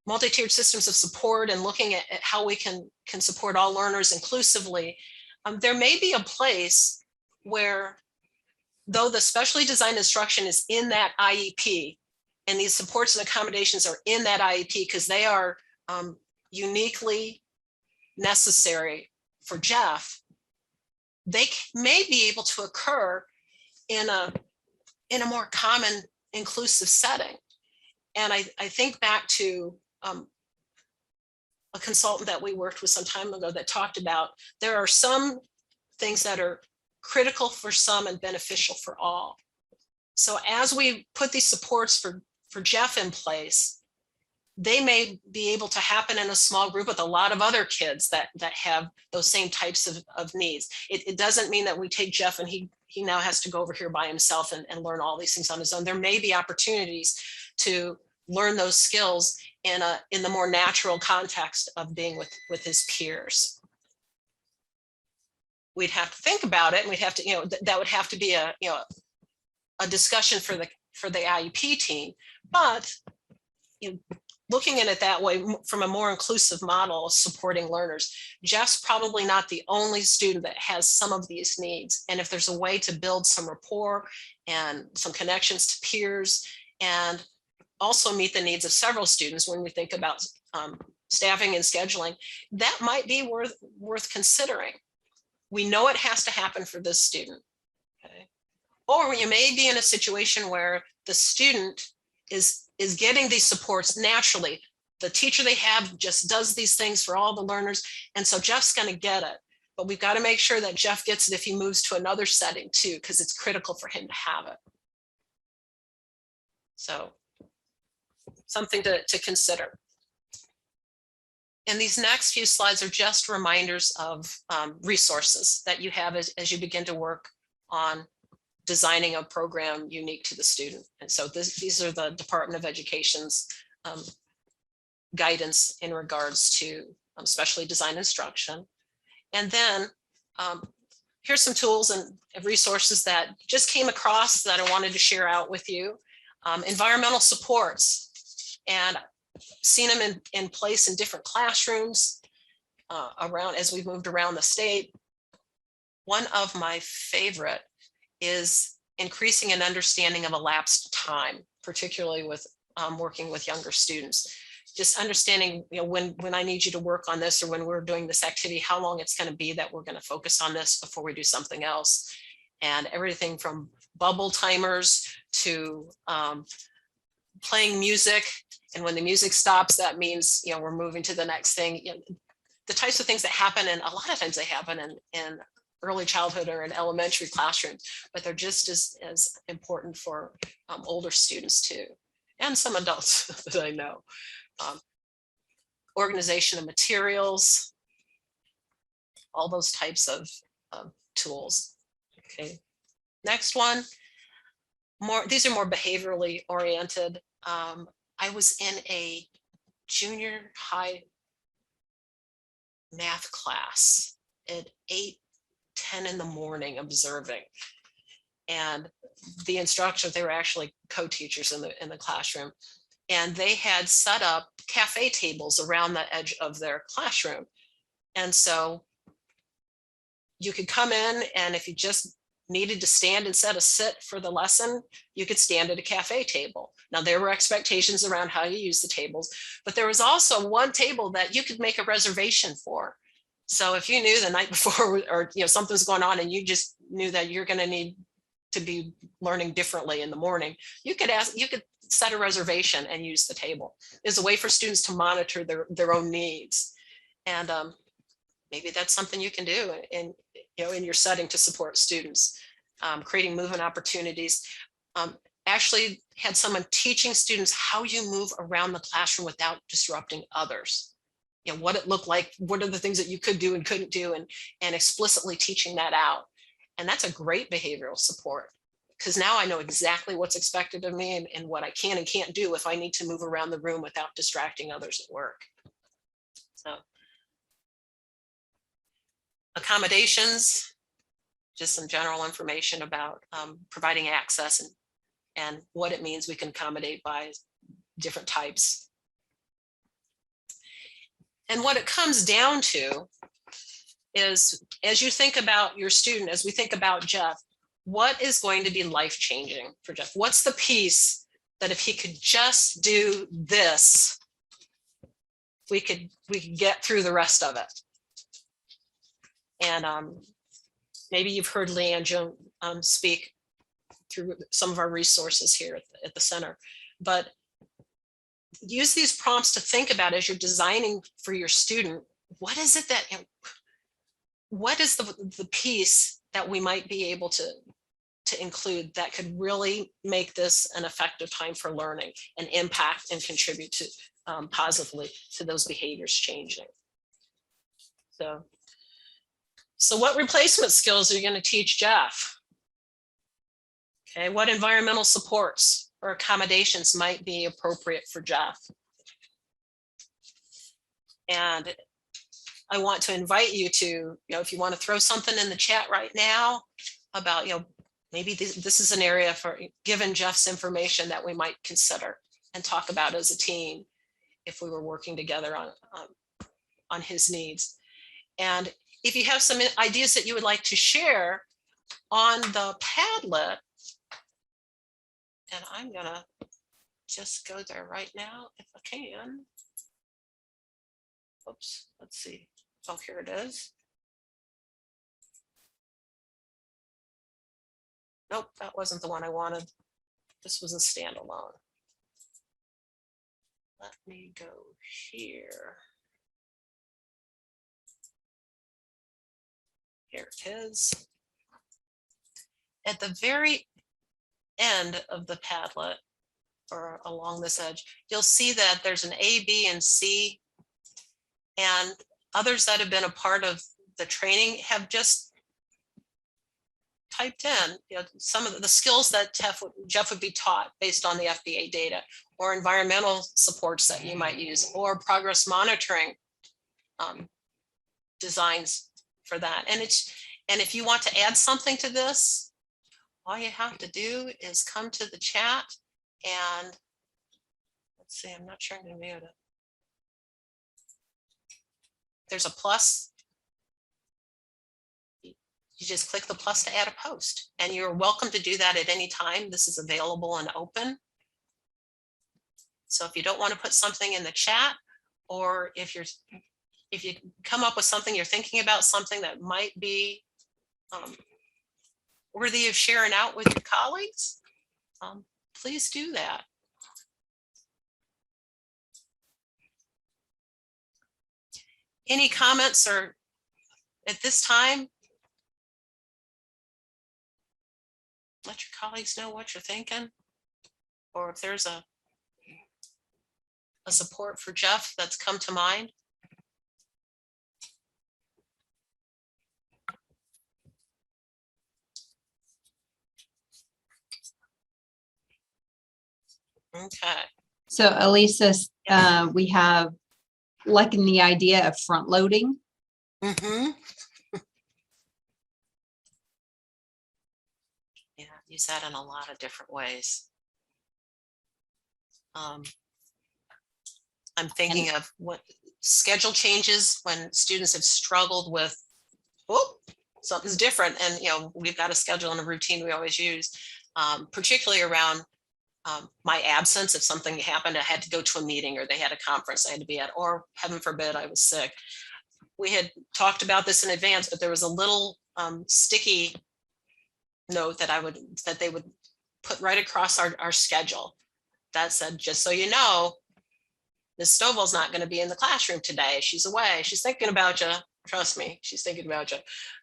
multi-tiered systems of support and looking at how we can support all learners inclusively. There may be a place where, though the specially designed instruction is in that IEP, and these supports and accommodations are in that IEP because they are uniquely necessary for Jeff, they may be able to occur in a more common inclusive setting. And I think back to a consultant that we worked with some time ago that talked about there are some things that are critical for some and beneficial for all. So as we put these supports for Jeff in place, they may be able to happen in a small group with a lot of other kids that have those same types of needs. It doesn't mean that we take Jeff and he now has to go over here by himself and learn all these things on his own. There may be opportunities to learn those skills in the more natural context of being with his peers. We'd have to think about it, and we'd have to, that would have to be a discussion for the IEP team. But looking at it that way, from a more inclusive model of supporting learners, Jeff's probably not the only student that has some of these needs. And if there's a way to build some rapport and some connections to peers, and also meet the needs of several students when we think about staffing and scheduling, that might be worth considering. We know it has to happen for this student. Okay? Or you may be in a situation where the student is getting these supports naturally. The teacher they have just does these things for all the learners. And so Jeff's going to get it. But we've got to make sure that Jeff gets it if he moves to another setting too, because it's critical for him to have it. So something to consider. And these next few slides are just reminders of resources that you have as you begin to work on designing a program unique to the student. And so these are the Department of Education's guidance in regards to specially designed instruction. And then here's some tools and resources that just came across that I wanted to share out with you. Environmental supports, and seen them in place in different classrooms around as we've moved around the state. One of my favorite is increasing an understanding of elapsed time, particularly with working with younger students. Just understanding, when I need you to work on this, or when we're doing this activity, how long it's going to be that we're going to focus on this before we do something else. And everything from bubble timers to playing music. And when the music stops, that means, we're moving to the next thing. The types of things that happen, and a lot of times they happen in early childhood or in elementary classrooms, but they're just as important for older students too, and some adults that I know. Organization of materials, all those types of tools. Okay, next one. These are more behaviorally oriented. I was in a junior high math class at 8:10 in the morning observing. And the instructors, they were actually co-teachers in the classroom. And they had set up cafe tables around the edge of their classroom. And so you could come in, and if you just needed to stand instead of sit for the lesson, you could stand at a cafe table. Now, there were expectations around how you use the tables, but there was also one table that you could make a reservation for. So if you knew the night before or something's going on and you just knew that you're going to need to be learning differently in the morning, you could set a reservation and use the table as a way for students to monitor their own needs. And maybe that's something you can do in your setting to support students. Creating movement opportunities. Actually had someone teaching students how you move around the classroom without disrupting others. What it looked like, what are the things that you could do and couldn't do, and explicitly teaching that out. And that's a great behavioral support, because now I know exactly what's expected of me and what I can and can't do if I need to move around the room without distracting others at work. So accommodations, just some general information about providing access and what it means we can accommodate by different types. And what it comes down to is, as you think about your student, as we think about Jeff, what is going to be life-changing for Jeff? What's the piece that if he could just do this, we could get through the rest of it? And maybe you've heard Leanne speak through some of our resources here at the center, but use these prompts to think about as you're designing for your student, what is it that, what is the piece that we might be able to include that could really make this an effective time for learning and impact and contribute to positively to those behaviors changing. So what replacement skills are you going to teach Jeff? Okay, what environmental supports or accommodations might be appropriate for Jeff? And I want to invite you to, if you want to throw something in the chat right now about, maybe this is an area for, given Jeff's information, that we might consider and talk about as a team if we were working together on his needs. And if you have some ideas that you would like to share on the Padlet, and I'm gonna just go there right now if I can. Oops, let's see. Oh, here it is. Nope, that wasn't the one I wanted. This was a standalone. Let me go here. Here it is. At the very end of the Padlet, or along this edge, you'll see that there's an A, B, and C, and others that have been a part of the training have just typed in some of the skills that Jeff would be taught based on the FBA data, or environmental supports that you might use, or progress monitoring designs for that. And if you want to add something to this, all you have to do is come to the chat and let's see, I'm not sure I'm going to mute it. There's a plus. You just click the plus to add a post, and you're welcome to do that at any time. This is available and open. So if you don't want to put something in the chat, or if you come up with something, you're thinking about something that might be worthy of sharing out with your colleagues, please do that. Any comments or at this time? Let your colleagues know what you're thinking, or if there's a support for Jeff that's come to mind. Okay. So Elisa, we have liking the idea of front loading. Mm-hmm. Yeah, use that in a lot of different ways. I'm thinking of what schedule changes when students have struggled with, oh, something's different. And, we've got a schedule and a routine we always use, particularly around my absence. If something happened, I had to go to a meeting, or they had a conference I had to be at, or heaven forbid, I was sick. we had talked about this in advance, but there was a little sticky note that they would put right across our schedule that said, just so you know, Ms. Stovall's not going to be in the classroom today. She's away. She's thinking about you. Trust me, she's thinking about you.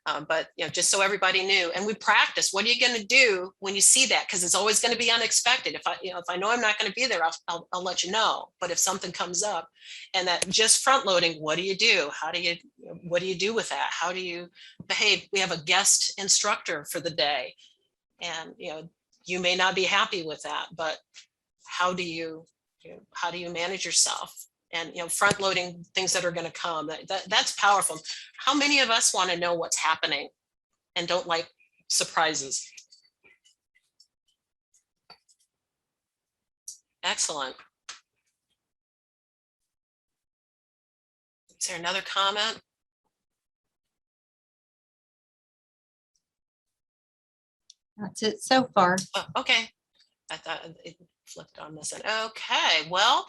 But just so everybody knew, and we practice. What are you going to do when you see that? Because it's always going to be unexpected. If I know I'm not going to be there, I'll let you know. But if something comes up, and that just front loading, what do you do? What do you do with that? How do you behave? We have a guest instructor for the day, and you may not be happy with that, but how do you manage yourself? And front loading things that are going to come, that's powerful. How many of us want to know what's happening and don't like surprises? Excellent. Is there another comment? That's it so far. Oh, okay, I thought it flipped on this end. Okay, well,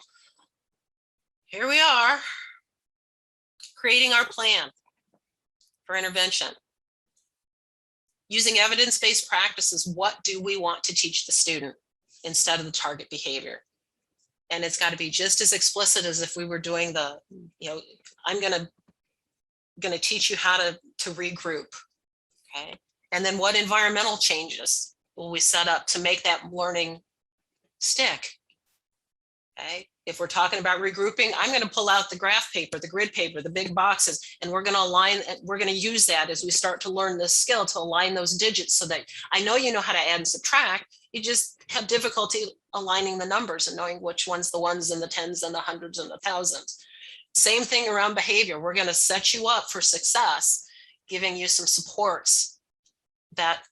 here we are, creating our plan for intervention. Using evidence-based practices, what do we want to teach the student instead of the target behavior? And it's got to be just as explicit as if we were doing the, I'm gonna teach you how to regroup, okay? And then what environmental changes will we set up to make that learning stick? Okay, if we're talking about regrouping, I'm going to pull out the graph paper, the grid paper, the big boxes, and we're going to align, we're going to use that as we start to learn this skill to align those digits so that I know you know how to add and subtract. You just have difficulty aligning the numbers and knowing which one's the ones and the tens and the hundreds and the thousands. Same thing around behavior. We're going to set you up for success, giving you some supports that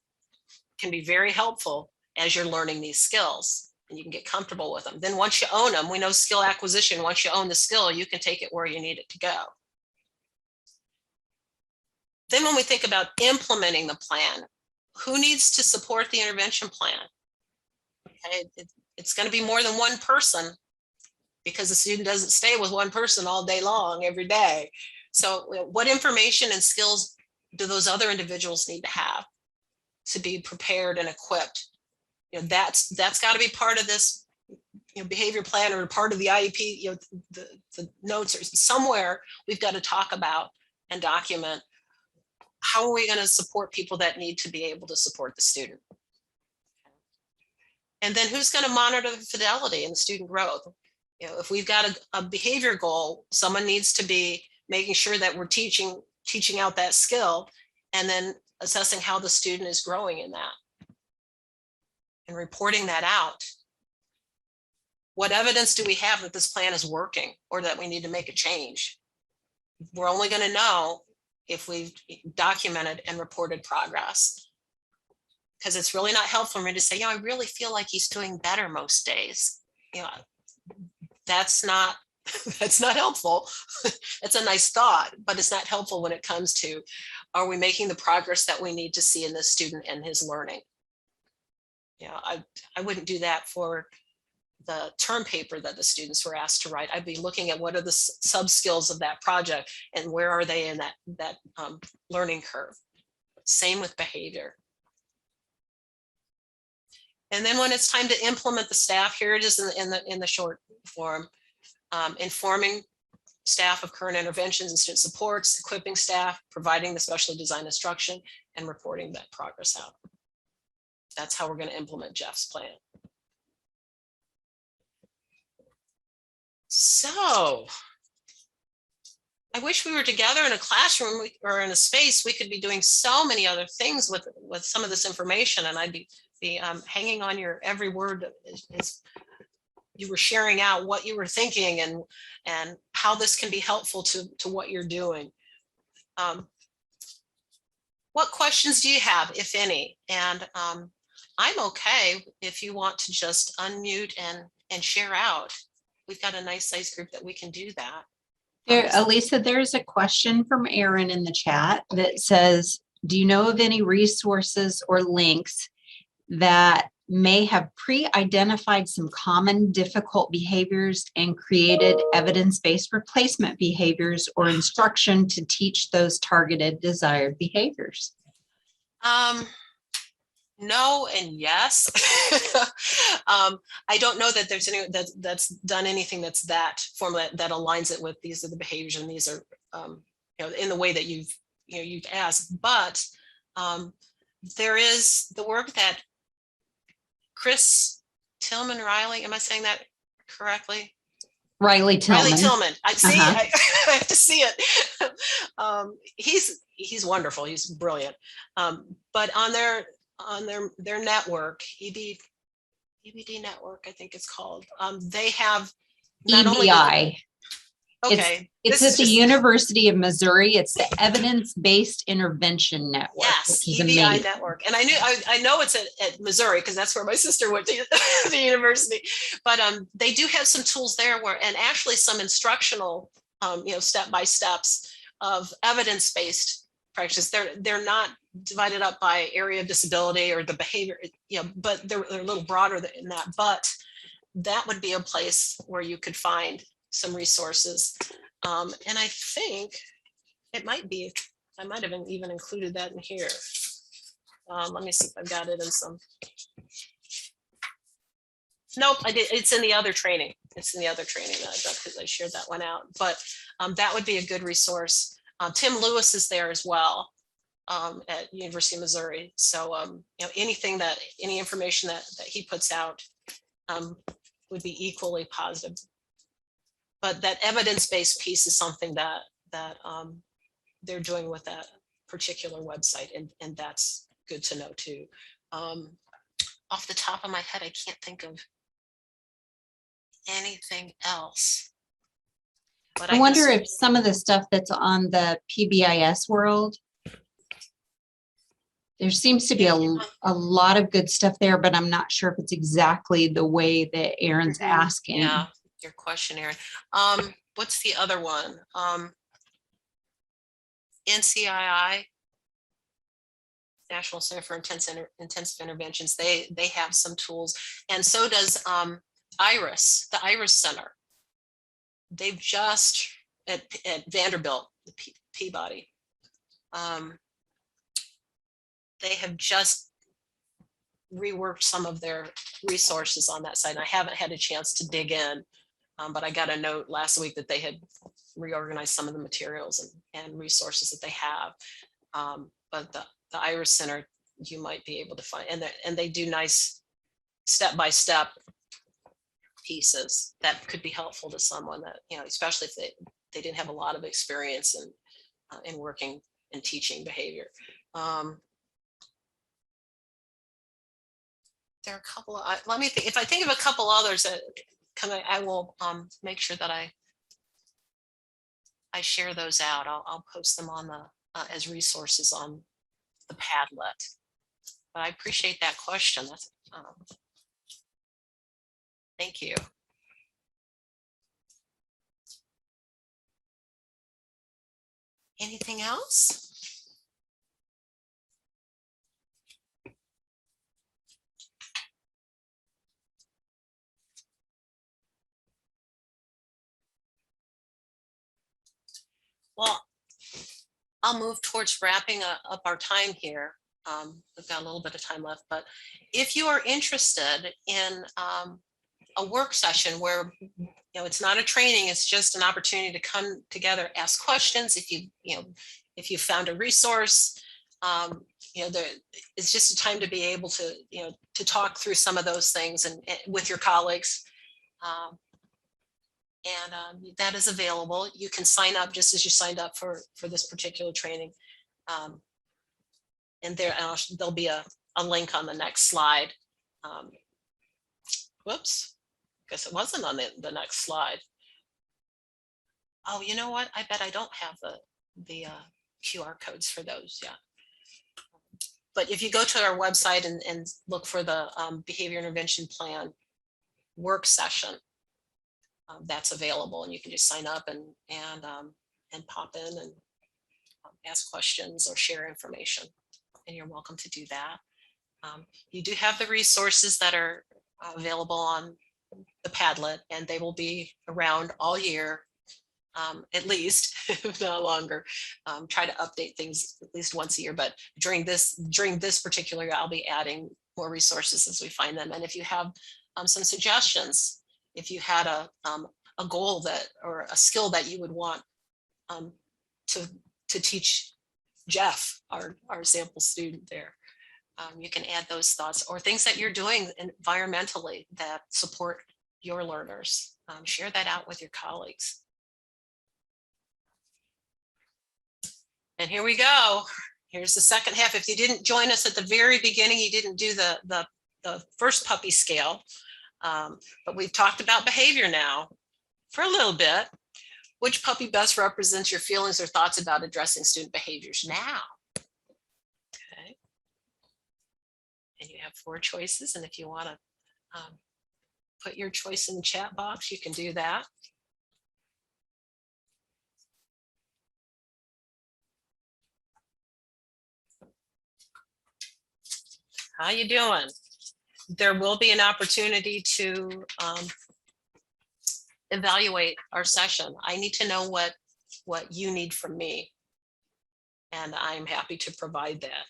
can be very helpful as you're learning these skills. And you can get comfortable with them. Then once you own them, we know skill acquisition, once you own the skill, you can take it where you need it to go. Then when we think about implementing the plan, who needs to support the intervention plan? Okay, it's going to be more than one person, because the student doesn't stay with one person all day long, every day. So what information and skills do those other individuals need to have to be prepared and equipped? That's got to be part of this behavior plan, or part of the IEP. The notes are somewhere. We've got to talk about and document how are we going to support people that need to be able to support the student. And then who's going to monitor the fidelity and the student growth? If we've got a behavior goal, someone needs to be making sure that we're teaching out that skill, and then assessing how the student is growing in that, and reporting that out. What evidence do we have that this plan is working, or that we need to make a change? We're only going to know if we've documented and reported progress, because it's really not helpful for me to say, I really feel like he's doing better most days. That's not helpful. It's a nice thought, but it's not helpful when it comes to, are we making the progress that we need to see in this student and his learning? I wouldn't do that for the term paper that the students were asked to write. I'd be looking at what are the sub skills of that project and where are they in that learning curve. Same with behavior. And then when it's time to implement the staff, here it is in the short form: informing staff of current interventions and student supports, equipping staff, providing the specially designed instruction, and reporting that progress out. That's how we're going to implement Jeff's plan. So I wish we were together in a classroom or in a space. We could be doing so many other things with some of this information, and I'd be hanging on your every word as you were sharing out what you were thinking and how this can be helpful to what you're doing. What questions do you have, if any? And I'm okay if you want to just unmute and share out. We've got a nice size group that we can do that. Elisa, there's a question from Aaron in the chat that says, do you know of any resources or links that may have pre-identified some common difficult behaviors and created evidence-based replacement behaviors or instruction to teach those targeted desired behaviors. No and yes. I don't know that there's any that's done anything that's that formal that aligns it with these are the behaviors and these are in the way that you've asked. But there is the work that Chris Tillman Riley, am I saying that correctly? Riley Tillman. Riley Tillman. I see. Uh-huh. I have to see it. He's wonderful. He's brilliant. But on their network, EBD network, I think it's called. They have not EBI. only okay. It's at the University of Missouri. It's the Evidence-Based Intervention Network. Yes, which is EBI amazing. network. And I know it's at Missouri because that's where my sister went to the university. But they do have some tools there and actually some instructional, step-by-steps of evidence-based practice. They're not divided up by area of disability or the behavior, but they're a little broader than that. But that would be a place where you could find some resources. And I think it might be, I might have even included that in here. Let me see if I've got it in some. Nope, I did. It's in the other training. It's in the other training that I've got because I shared that one out. But that would be a good resource. Tim Lewis is there as well at University of Missouri. So any information that he puts out would be equally positive. But that evidence-based piece is something that they're doing with that particular website, and that's good to know too. Off the top of my head, I can't think of anything else. But I wonder if some of the stuff that's on the PBIS world, there seems to be a lot of good stuff there, but I'm not sure if it's exactly the way that Aaron's asking. Yeah, your questionnaire. What's the other one? NCII, National Center for Intensive Interventions. They have some tools, and so does IRIS, the IRIS Center. They've just at Vanderbilt, the Peabody. They have just reworked some of their resources on that site. And I haven't had a chance to dig in, but I got a note last week that they had reorganized some of the materials and resources that they have. But the IRIS Center, you might be able to find, and they do nice step-by-step pieces that could be helpful to someone that, especially if they didn't have a lot of experience in working and teaching behavior. There are a couple of, let me think, if I think of a couple others that I will make sure that I share those out. I'll post them on as resources on the Padlet. But I appreciate that question. That's thank you. Anything else? Well, I'll move towards wrapping up our time here. We've got a little bit of time left, but if you are interested in a work session where it's not a training, it's just an opportunity to come together, ask questions. If you found a resource, it's just a time to be able to to talk through some of those things and with your colleagues. And that is available. You can sign up just as you signed up for this particular training. And there'll be a link on the next slide. Whoops, guess it wasn't on the next slide. Oh, you know what? I bet I don't have the QR codes for those yet. But if you go to our website and look for the behavior intervention plan work session, that's available, and you can just sign up and pop in and ask questions or share information, and you're welcome to do that. You do have the resources that are available on the Padlet, and they will be around all year, at least, if not longer. Try to update things at least once a year, but during this particular year, I'll be adding more resources as we find them. And if you have some suggestions, if you had a goal that, or a skill that you would want to teach Jeff, our sample student there, you can add those thoughts, or things that you're doing environmentally that support your learners. Share that out with your colleagues. And here we go. Here's the second half. If you didn't join us at the very beginning, you didn't do the first puppy scale, but we've talked about behavior now for a little bit. Which puppy best represents your feelings or thoughts about addressing student behaviors now? Okay. And you have 4 choices. And if you want to put your choice in the chat box, you can do that. How you doing? There will be an opportunity to evaluate our session. I need to know what you need from me, and I'm happy to provide that.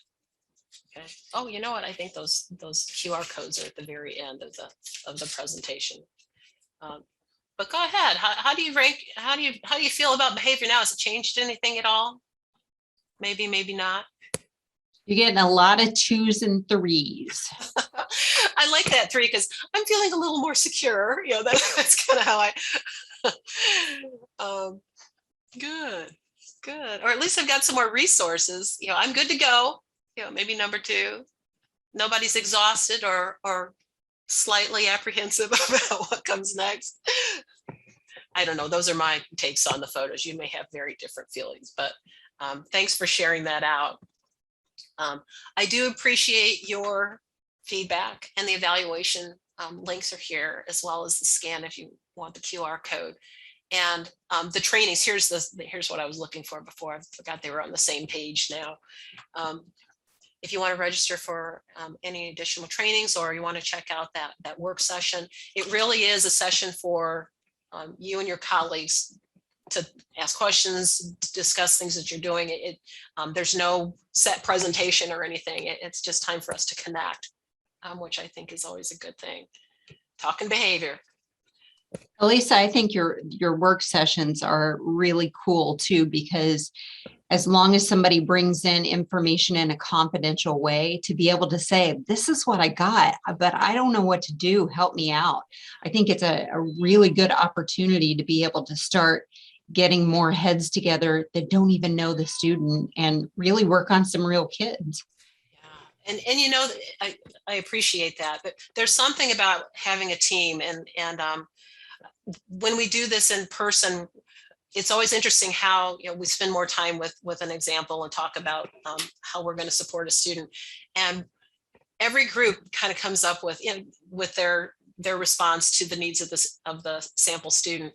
Okay. Oh, you know what? I think those QR codes are at the very end of the presentation. But go ahead. How do you rank? How do you feel about behavior now? Has it changed anything at all? Maybe, maybe not. You're getting a lot of 2s and 3s. I like that 3 because I'm feeling a little more secure. You know, that's kind of how I. Good. Or at least I've got some more resources. You know, I'm good to go. You know, maybe number 2. Nobody's exhausted or slightly apprehensive about what comes next. I don't know. Those are my takes on the photos. You may have very different feelings, but thanks for sharing that out. I do appreciate your feedback, and the evaluation links are here, as well as the scan if you want the QR code. And the trainings, here's what I was looking for before. I forgot they were on the same page now. If you want to register for any additional trainings, or you want to check out that work session, it really is a session for you and your colleagues to ask questions, discuss things that you're doing. There's no set presentation or anything. It's just time for us to connect, which I think is always a good thing. Talking behavior. Elisa, I think your work sessions are really cool too, because as long as somebody brings in information in a confidential way, to be able to say, this is what I got, but I don't know what to do, help me out. I think it's a really good opportunity to be able to start getting more heads together that don't even know the student and really work on some real kids. Yeah, and you know, I appreciate that, but there's something about having a team, and when we do this in person, it's always interesting how, you know, we spend more time with an example and talk about how we're going to support a student, and every group kind of comes up with, you know, with their response to the needs of the sample student,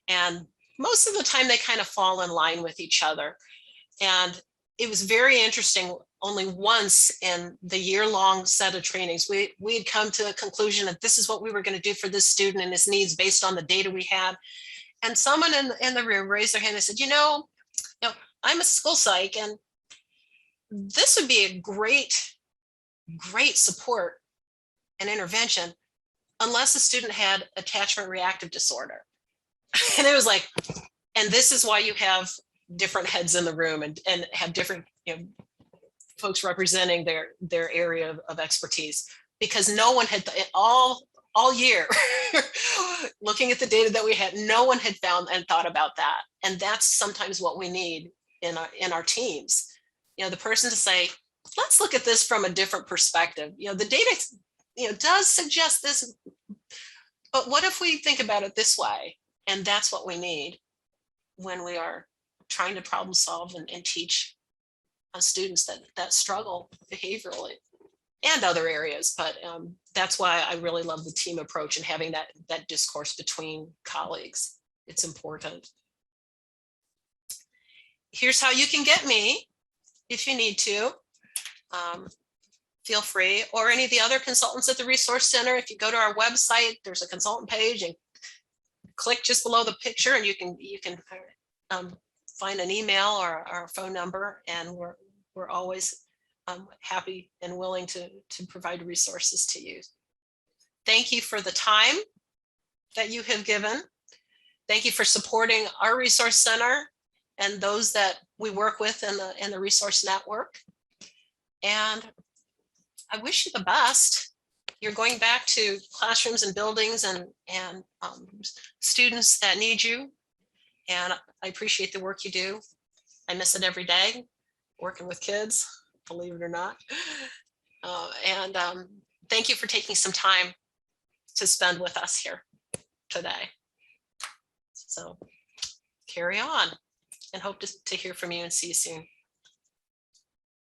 and most of the time they kind of fall in line with each other. And it was very interesting. Only once in the year-long set of trainings, we had come to a conclusion that this is what we were going to do for this student and his needs based on the data we had. And someone in the room raised their hand and said, you know, I'm a school psych, and this would be a great support and intervention unless the student had attachment reactive disorder. And it was like, and this is why you have different heads in the room and have different, you know, folks representing their area of expertise, because no one had all year looking at the data that we had, no one had found and thought about that. And that's sometimes what we need in our teams. You know, the person to say, let's look at this from a different perspective. You know, the data, you know, does suggest this, but what if we think about it this way? And that's what we need when we are trying to problem solve and teach students that struggle behaviorally and other areas. But that's why I really love the team approach and having that discourse between colleagues. It's important. Here's how you can get me if you need to. feel free, or any of the other consultants at the Resource Center. If you go to our website, there's a consultant page, and click just below the picture, and you can find an email or a phone number, and we're always happy and willing to provide resources to you. Thank you for the time that you have given. Thank you for supporting our Resource Center and those that we work with in the Resource Network. And I wish you the best. You're going back to classrooms and buildings and students that need you. And I appreciate the work you do. I miss it every day, working with kids, believe it or not. Thank you for taking some time to spend with us here today. So carry on, and hope to hear from you and see you soon.